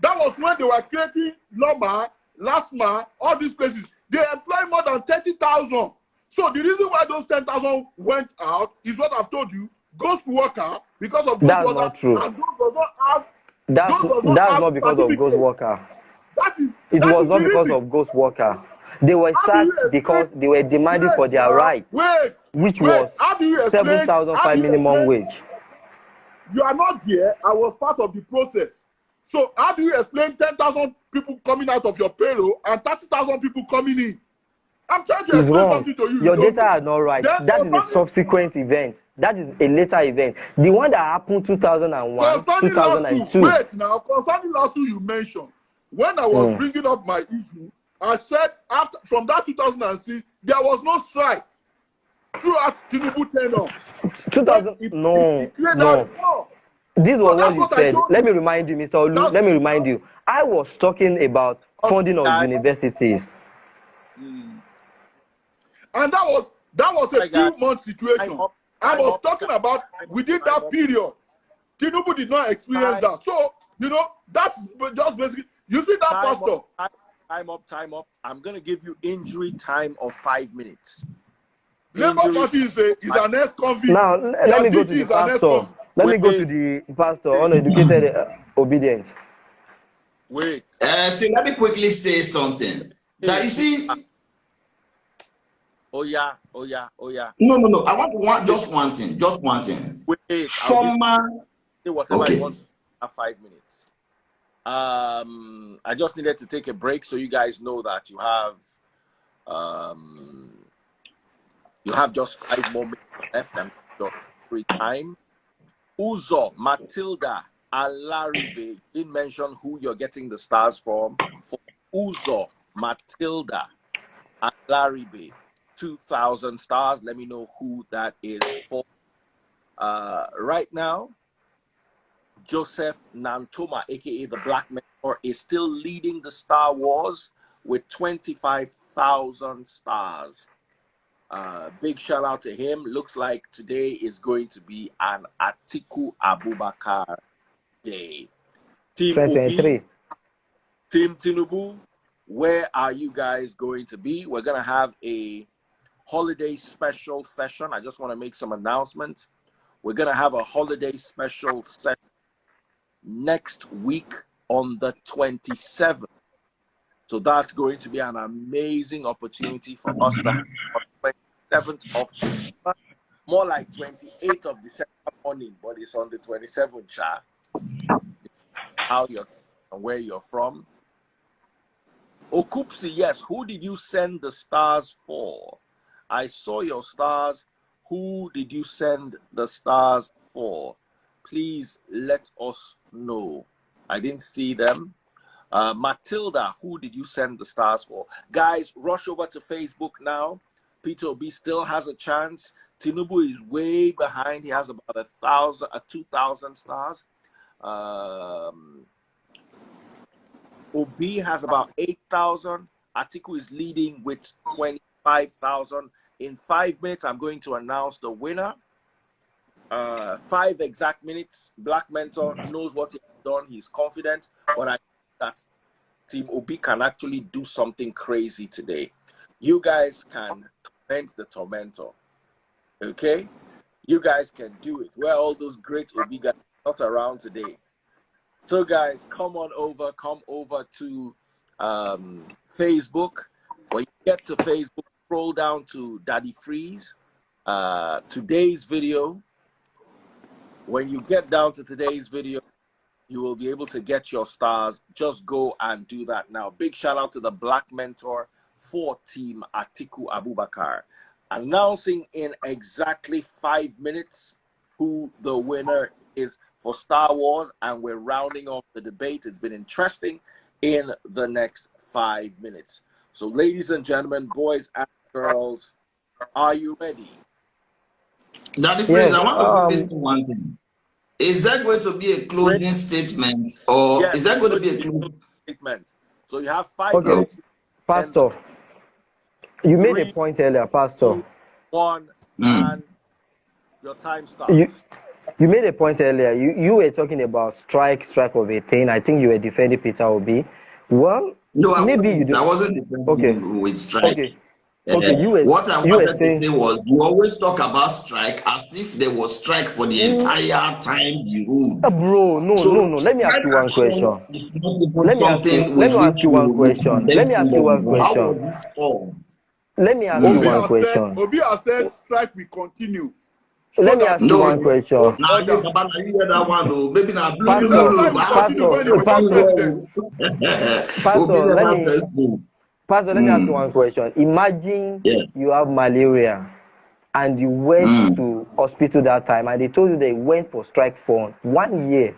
That was when they were creating Loma, Lasma, all these places. They employ more than 30,000. So the reason why those 10,000 went out is what I've told you. ghost worker because of ghost That's worker, not true. and those does not have That's not because of ghost worker. It was not the because reason. of ghost worker. They were How do you sacked explain? because they were demanding for their now, right, wait. which was How do you explain? 7,005 minimum wage. You are not there. I was part of the process. So how do you explain 10,000 people coming out of your payroll and 30,000 people coming in? I'm trying to It's explain wrong. something to you. Your You don't data know. are not right. Then That is a subsequent event. That is a later event. The one that happened 2001, concerning lawsuit, 2002. wait now, concerning lawsuit you mentioned, when I was bringing up my issue, I said after from that 2006, there was no strike throughout Tinubu tenure. 2000, no. This was what you said. Let me remind you, Mr. Olu. Let me remind you. I was talking about funding of universities. And that was a few months situation. I was talking about within that period. Tinubu did not experience that. So, you know, that's just basically, you see that pastor. Time up. I'm going to give you injury time of 5 minutes. Labour Party is an ex-convict. Now, let me go to the pastor. Let me go to the pastor, uneducated, obedient. Wait. See, let me quickly say something. That you see. Oh yeah. No. I want just one thing. Wait. Former. Say whatever you want. 5 minutes. I just needed to take a break so you guys know that you have just 5 more minutes left and your free time. Uzo, Matilda, Alaribe, didn't mention who you're getting the stars from. For Uzo, Matilda, Alaribe, 2,000 stars. Let me know who that is for. Right now, Joseph Nantoma, aka the Black Mentor, is still leading the Star Wars with 25,000 stars. Big shout out to him. Looks like today is going to be an Atiku Abubakar day. Team Obi, Team Tinubu, where are you guys going to be? We're going to have a holiday special session. I just want to make some announcements. We're going to have a holiday special session next week on the 27th. So that's going to be an amazing opportunity for us to have on 27th of December, more like 28th of December morning, but it's on the 27th, Sha. How you're and where you're from. Okupe, yes, who did you send the stars for? I saw your stars. Who did you send the stars for? Please let us know. I didn't see them. Matilda, who did you send the stars for? Guys, rush over to Facebook now. Peter Obi still has a chance. Tinubu is way behind. He has about 2,000 stars. Obi has about 8,000. Atiku is leading with 25,000. In 5 minutes, I'm going to announce the winner. 5 exact minutes. Black Mentor knows what he's done. He's confident. But I think that Team Obi can actually do something crazy today. You guys can torment the tormentor. Okay? You guys can do it. Where all those great Obi guys are not around today. So guys, come over to Facebook. When you get to Facebook, scroll down to Daddy Freeze. Today's video. When you get down to today's video, you will be able to get your stars. Just go and do that now. Big shout out to the Black Mentor for Team Atiku Abubakar. Announcing in exactly 5 minutes who the winner is for Star Wars, and we're rounding off the debate. It's been interesting in the next 5 minutes. So ladies and gentlemen, boys and girls, are you ready? Daddy Freeze, I want to say one thing. Is that going to be a closing statement, or is that going to be a closing statement? So you have 5 minutes. Pastor, you made a point earlier, Pastor. 2, 1, and your time starts. You made a point earlier. You were talking about strike of a thing. I think you were defending Peter Obi. Well, no, maybe you do. I wasn't defending with strike. Okay. Okay, What I you were wanted to say saying, was you always talk about strike as if there was strike for the entire time you ruled. bro, no. So Let me ask strike you one action question. is not even Let me ask you. something Let with me ask which you one you question. condemn Let me ask you somebody. one But how question. was this solved? Let me ask you Obi one has said, question. Obi has said strike will continue so Let me that ask he you No, can one give his own question. now you, order. Baba, now you hear that one, though. Maybe now blue, He said strike no, will I have continue to when he Pastor, becomes continue. president. Obi Pastor, never says no. Let me ask you one question. Imagine Yes. you have malaria and you went to hospital that time and they told you they went for strike for 1 year.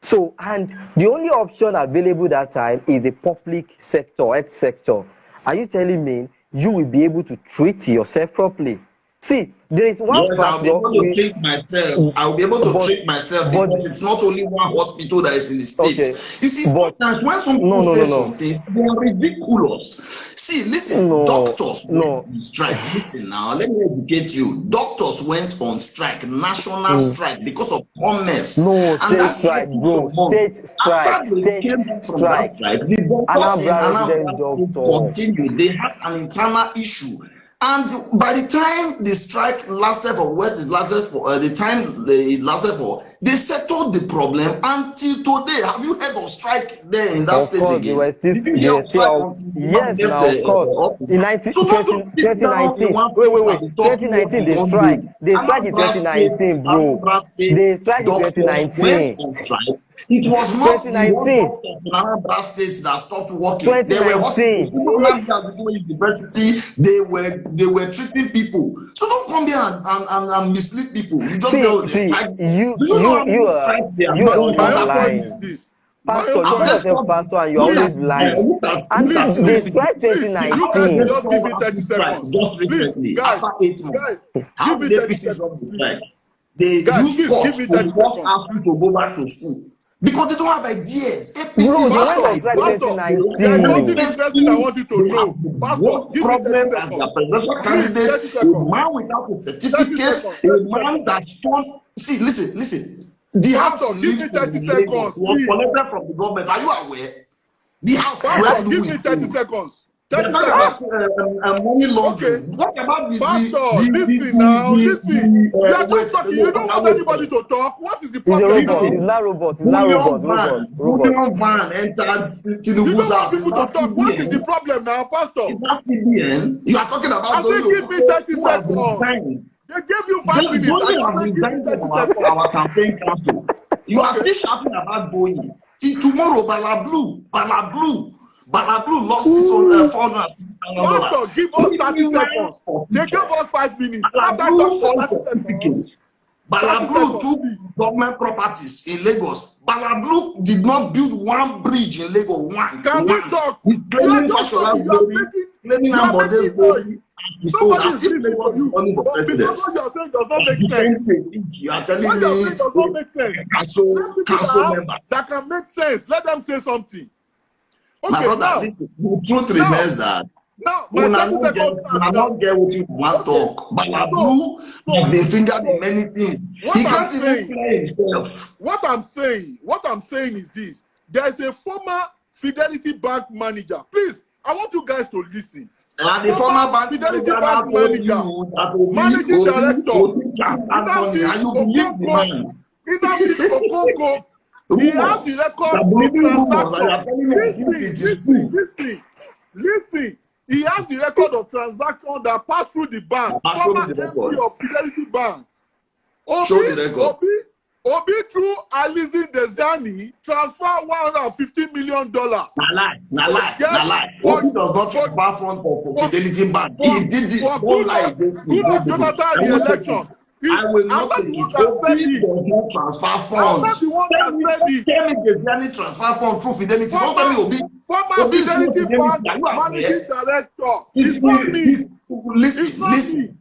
So, and the only option available that time is the public sector, health sector. Are you telling me you will be able to treat yourself properly? See, there is one Yes, I'll be factor able to treat myself. I'll be able to treat myself but because it's not only one hospital that is in the state. okay, You see, but sometimes when some no, people no, say no, no, some things, they are ridiculous. See, listen, no, doctors went no. on strike. Listen now, let me educate you. Doctors went on strike, national strike, because of commerce. No, And state that strike strike, took bro. some months. State strike, After they state came back from that strike. strike, the doctors in Anambra resident Anambra State doctor. continued. They had an internal issue. And by the time the strike lasted for what it lasted for, the time it lasted for, they settled the problem until today. Have you heard of strike there in that Of state course, again? Did you they hear were of strike still, until the man yes, left now, of course. office? In So don't just sit down in 2019, one place and be talking what 2019, you don't do. they strike in 2019, bro. They strike in Doctors went 2019, on strike. It was not the one 2019, doctors in Anambra State that stopped working. There were hospitals. 2019. Even Nnamdi Azikiwe University, they were treating people. So don't come here and mislead people. You just go the See, strike. Do you know how many strikes they have My, done in my other own point countries? is this. My Pastor, own you Have call they point is yourself stopped? pastor and you're always lying. Look And at they please, Tinubu. strike please, you How guys did they will 2019. just give solve me that 30 strike seconds. just Please, recently guys, after 8 months? guys, How give me did they 30 fix it seconds, off the please. strike? They Guys, use please give courts me to 30 force seconds. ASU to go back to school because they don't have ideas. APC, Bro, they they lack went on Pastor, strike ideas. Pastor, They lack there's something 2019. interesting I competency. want you to They have know. the Pastor, worst give me 30 problem as their seconds. presidential Please, candidate. 30 A seconds. man without a 30 certificate, seconds. a 30 man seconds. that stole. See, listen. The house Pastor, he give lives me in 30 Lagos seconds, was please. collected from the government. Are you aware? The house where Pastor, give Tinubu is me 30 staying. seconds. They're 30 talking seconds. about money Okay. laundering. What about Pastor, listen now. Listen. You are just wait, talking. You no, don't want wait anybody to talk. What is the It's a problem robot. now? It's listen. not robot. It's not robot. Robot. Bullion van entered You Tinubu's don't want house. Is people to that talk. What is the CBN? problem now, Pastor? Is that CBN? You are talking about I Doyin said, give me Okupe, 30 who has seconds. resigned. They gave you 5 minutes, and Doyin you has said, give me resigned 30 from seconds. our campaign council. You are Okay. still shouting about Doyin. Till tomorrow, Balablu lost 460,000 dollars. Pastor, give us 30 Criminal seconds. They gave official. us 5 minutes. Can't I talk Balablu for forged 30 seconds? certificates. 30 Balablu seconds, took please. government properties in Lagos. Balablu did not build one bridge in Lagos. Can we One. talk? He's You are claiming just Fashola's talking. You are glory, making claiming you are Ambode's making noise. glory as his own, Nobody as is if listening to Lagos is you. running for But because president. what you are saying does not You are make sense. defending a pig. You are telling What you are me saying does not make sense. Let people council member. that can make sense. Let them say something. My Okay, brother, listen, the truth now, remains that my 30 seconds start una now. not get what you want Okay, talk. Balablu so, has been fingered in so many things. what He I'm can't even saying, clear himself. what I'm saying is this. There's a former Fidelity Bank manager. Please, I want you guys to listen. And the Former former bank Fidelity manager now Bank told manager, you that managing director, Obi transferred money, Nnamdi and you believe the Okonko, man. Nnamdi Okonko, he has the Rumors. record They're of believing rumors, and transaction. you're telling me as if it is true. Listen. He has the record of transaction that passed through the bank. Show me Former the MD record. of Fidelity Bank. Show the record. Obi through Alizin Dezani transferred $150 million. Na lie. Obi does not transfer fund for Fidelity Bank. He did it. Don't lie against me. Goodluck Nobody. Jonathan I will take it. re-election. I will I'm not not take the one it. that said Obi it. does not transfer I'm not the funds. one that said it. Tell me Desiani transfer fund through Fidelity. Don't tell me Obi. Former Obi is not Fidelity Fidelity. Bank Are you aware? managing director. It's not me. It's not me.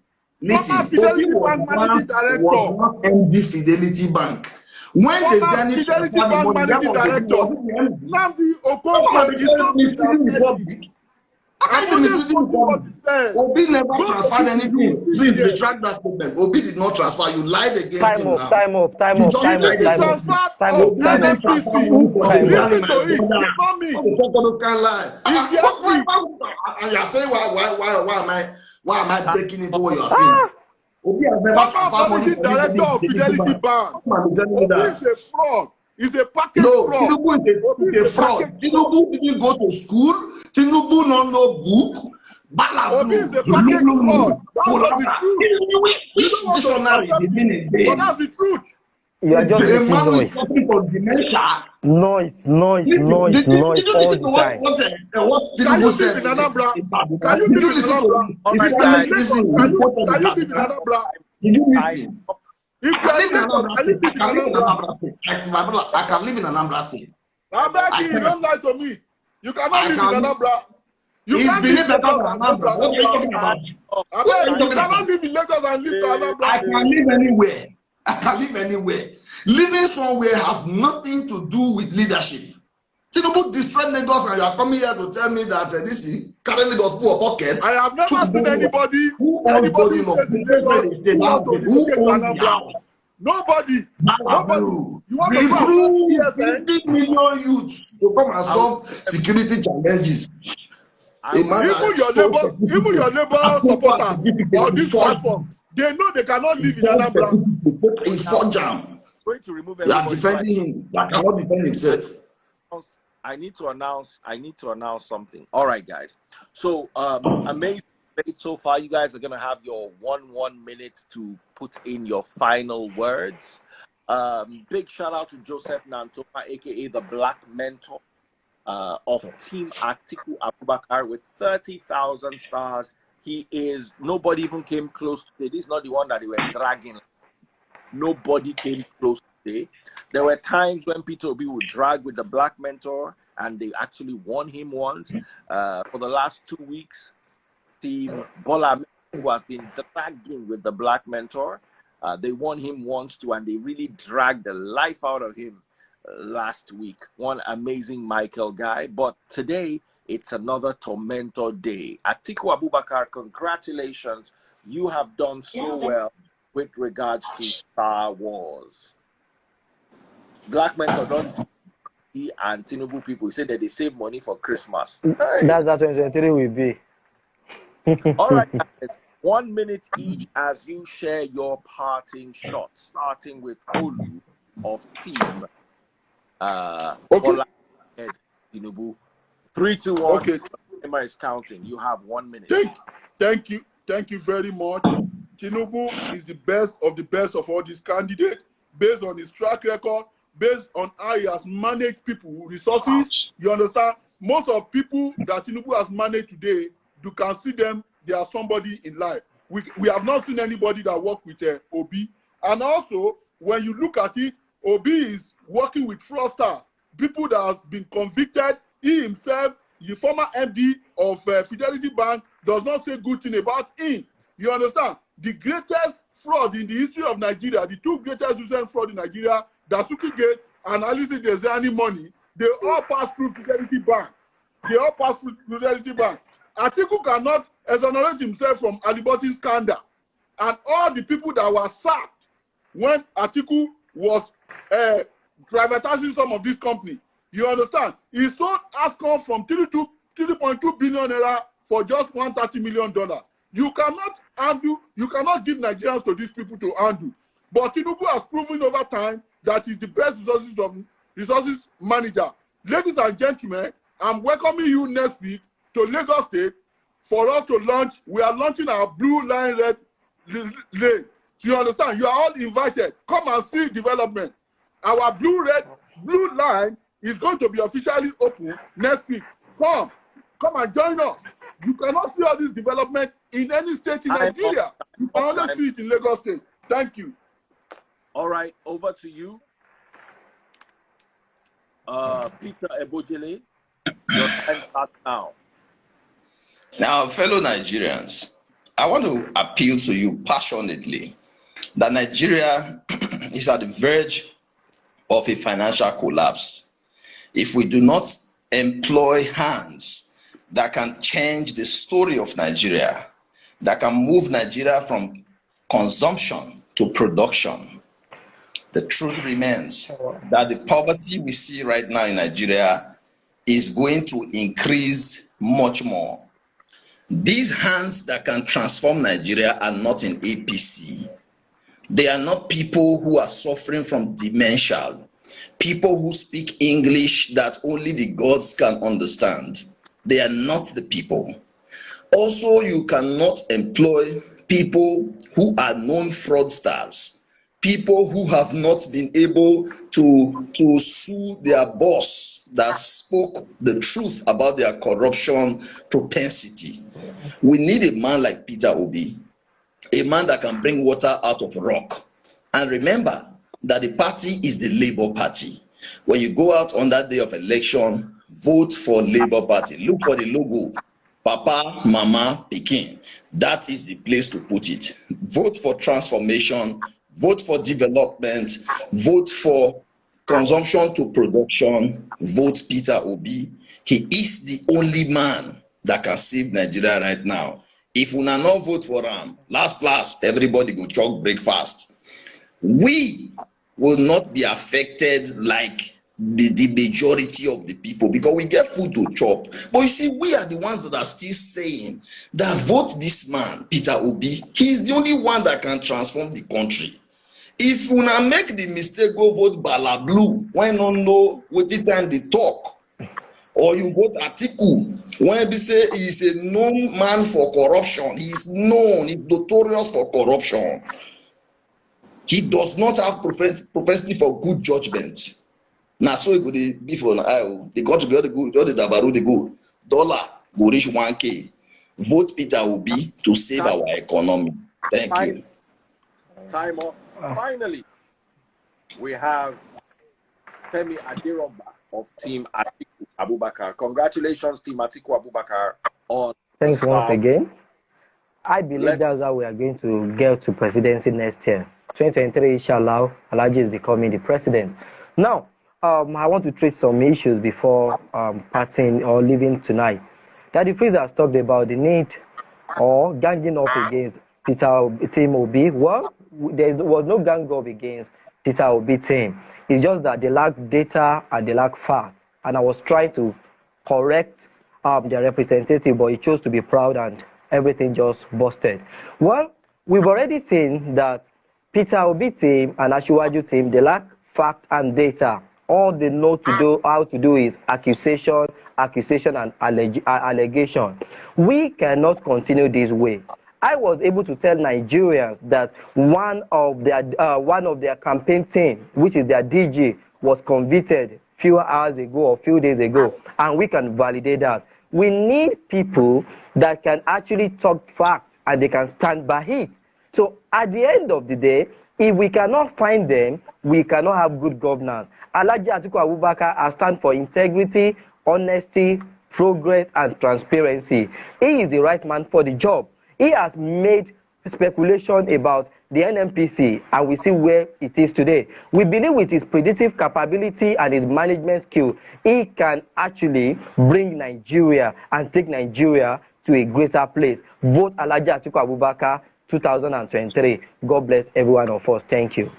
Former Obi Fidelity Bank managing was director. once MD Fidelity Bank. When Former Desiani Fidelity transferred the Bank money, that managing was director. the MD. Nnamdi Someone Okonko, be it's not me that misleading the said it. public. How I'm can you be only misleading the quoting what public? he said. Obi never Go to transferred YouTube, you will anything. see Please it there. retract that statement. Obi did not transfer. You lied against Time him up, now. time up, time You up, just He time up, lied didn't time against up. him. transfer Time of of the time of NNPC. time of. Listen to it. It's not me. It's the MP. And you are saying why am I breaking into what you are saying? Ah, Obi has never Former transferred money managing from director anybody of to Tinubu Fidelity Bank. Bank. Come and be telling me Obi that. is a fraud. He's a package No, fraud. Tinubu Obi is is a a package fraud. fraud. Tinubu didn't go to school. Tinubu no book. Obi is Balablu, a package fraud. Lulu, That's just the Kulaka. truth. You don't Which want to dictionary accept the it, meaning but again? that's the truth. you are just A making man who is noise. suffering from dementia. Noise, noise, Listen, noise, did noise you all listen the to time. what Can Tinubu you live said in in Anambra? Can Kaduna? you Did live you in listen to Anambra? All his If right, you are in silent guys. Lagos, reason? can He you quoted the can you live in Kaduna. Anambra? Did you Time. listen? If I you can are live in in Lagos, Anambra can you State. live in Anambra? I can live in Anambra State. I'm Time. begging I you, can. don't lie to me. You cannot I live in can. Anambra. You Is can't leave Benin better than Lagos and go to Anambra? What are you Anambra. talking Time. about? Oh, I What are beg you you, you talking time. cannot about? live in Lagos and live to I Anambra. can live anywhere. I can live anywhere. Living somewhere has nothing to do with leadership. Tinubu destroyed Lagos and you are coming here to tell me that this is carry Lagos full of pockets. I have To never seen anybody who owns who Doyin of stays in who Lagos who wants to who relocate to owns the Anambra. house? Nobody. Nobody. Malabu. You want to go and fund Recruit EFN? 50 million youths to come and I will, solve security challenges. I A will man let that Even your labor has so far supporters certificate on in this forged platform, they know they cannot in live in forged Anambra. certificate in I'm forged jam. going to remove You are everybody. So defending him. That cannot defend himself. I need to announce something. All right, guys. So amazing debate so far. You guys are gonna have your 1 minute to put in your final words. Big shout out to Joseph Nantoma, aka the Black Mentor of Team Atiku Abubakar with 30,000 stars. Nobody even came close today. This is not the one that they were dragging. Nobody came close today. There were times when Peter Obi would drag with the Black Mentor, and they actually won him once. For the last 2 weeks, Team Bola, who has been dragging with the Black Mentor, they won him once too, and they really dragged the life out of him last week. One amazing Michael guy. But today, it's another tormentor day. Atiku Abubakar, congratulations. You have done so well with regards to Star Wars. Black Mentor don't and Tinubu people say that they save money for Christmas. Hey. That's how 2023 will be. All right, guys. 1 minute each as you share your parting shots, starting with Olu of Team Okay. Bola Tinubu. 3, 2, 1. Okay. The timer is counting. You have 1 minute. Thank you very much. Tinubu is the best of all these candidates, based on his track record, based on how he has managed people, resources. You understand? Most of people that Tinubu has managed today, you can see them, they are somebody in life. We have not seen anybody that work with Obi. And also, when you look at it, Obi is working with fraudsters, people that has been convicted. He himself, the former MD of Fidelity Bank, does not say good thing about him. You understand? The greatest fraud in the history of Nigeria, the two greatest recent fraud in Nigeria, Dasuki Gate and Alice Desani money, they all pass through Fidelity Bank. Atiku cannot exonerate himself from Aliboti scandal. And all the people that were sacked when Atiku was privatizing some of this company, you understand? He sold Ascom from 3.2 billion naira for just $130 million. You cannot give Nigerians to these people to undo. But Tinubu has proven over time that he's the best resources manager. Ladies and gentlemen, I'm welcoming you next week to Lagos State for us to launch. We are launching our blue line red lane. So you understand? You are all invited. Come and see development. Our blue line is going to be officially open next week. Come and join us. You cannot see all this development in any state in Nigeria. You can only see it in Lagos State. Thank you. All right, over to you. Peter Ebojele, your time starts now. Now, fellow Nigerians, I want to appeal to you passionately that Nigeria is at the verge of a financial collapse. If we do not employ hands that can change the story of Nigeria, that can move Nigeria from consumption to production, the truth remains that the poverty we see right now in Nigeria is going to increase much more. These hands that can transform Nigeria are not in APC. They are not people who are suffering from dementia, people who speak English that only the gods can understand. They are not the people. Also, you cannot employ people who are known fraudsters, people who have not been able to sue their boss that spoke the truth about their corruption propensity. We need a man like Peter Obi, a man that can bring water out of rock. And remember that the party is the Labour Party. When you go out on that day of election, vote for Labour Party. Look for the logo. Papa, Mama, Pikin. That is the place to put it. Vote for transformation, vote for development, vote for consumption to production, vote Peter Obi. He is the only man that can save Nigeria right now. If we not vote for him, last, everybody go chop breakfast. We will not be affected like the majority of the people because we get food to chop. But you see, we are the ones that are still saying that vote this man, Peter Obi. He's the only one that can transform the country. If we now make the mistake, go vote Bala Blue, when no know what the time they talk. Or you vote Atiku, when they say he's a known man for corruption. He's known, he's notorious for corruption. He does not have propensity for good judgment. Now, so it could be for an eye. The country go the dabaru they go. Dollar go reach 1K. Vote Peter Obi to save our economy. Thank you. Time up. Finally, we have Femi Adirogba of Team Atiku Abubakar. Congratulations, Team Atiku Abubakar, on. Thanks once again. I believe that's how we are going to get to presidency next year. 2023, inshallah, Alhaji is becoming the president. Now, I want to treat some issues before parting or leaving tonight. Daddy Freeze has talked about the need or ganging up against Team Obi. Well, there was no gang up against Peter Obi team. It's just that they lack data and they lack facts. And I was trying to correct their representative, but he chose to be proud and everything just busted. Well, we've already seen that Peter Obi team and Asiwaju team, they lack fact and data. All they know to do, how to do is accusation, and allegation. We cannot continue this way. I was able to tell Nigerians that one of their campaign team, which is their DG, was convicted few hours ago or few days ago, and we can validate that. We need people that can actually talk facts and they can stand by it. So at the end of the day, if we cannot find them, we cannot have good governance. Alhaji Atiku Abubakar has stand for integrity, honesty, progress, and transparency. He is the right man for the job. He has made speculation about the NNPC, and we see where it is today. We believe with his predictive capability and his management skill, he can actually bring Nigeria and take Nigeria to a greater place. Vote Alhaji Atiku Abubakar 2023. God bless every one of us. Thank you.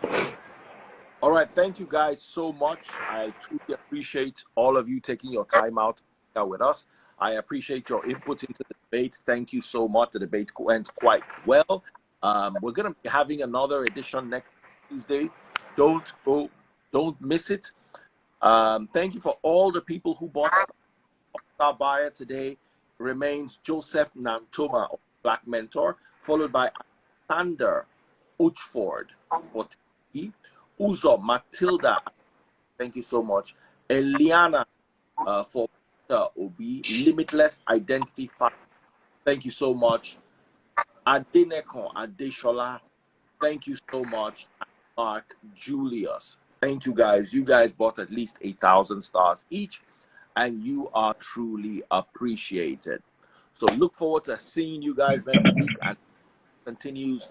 All right. Thank you guys so much. I truly appreciate all of you taking your time out with us. I appreciate your input into the debate. Thank you so much. The debate went quite well. We're going to be having another edition next Tuesday. Don't miss it. Thank you for all the people who bought our buyer today. Remains Joseph Nantoma of Black Mentor, followed by Alexander Uchford for TV. Uzo Matilda, thank you so much. Eliana for Obi, Limitless Identity Fact. Thank you so much. Adeneko Adeshola, thank you so much. Mark Julius, thank you guys. You guys bought at least 8,000 stars each, and you are truly appreciated. So look forward to seeing you guys next week, and continues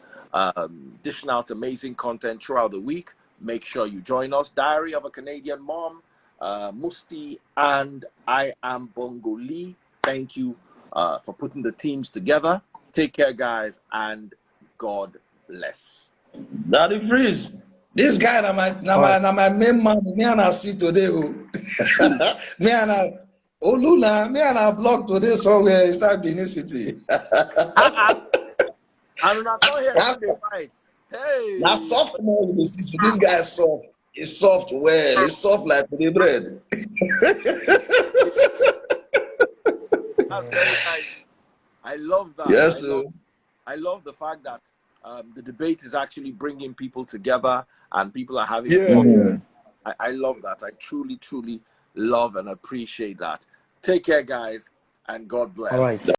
dishing out amazing content throughout the week. Make sure you join us. Diary of a Canadian Mom, Musti, and I am Bongo Lee. Thank you for putting the teams together. Take care, guys, and God bless. Daddy Freeze, This guy na my main man. Me and I see today. Oh. Me and I Oluna, me and I block today somewhere inside Benin City. And when I come here, That's they fight. Hey, soft man you see. So this guy is soft. He's soft well. He's soft like the bread. that's very nice. I love that. Yes, I love the fact that the debate is actually bringing people together and people are having Yeah. fun. I love that. I truly, truly love and appreciate that. Take care, guys, and God bless. All right.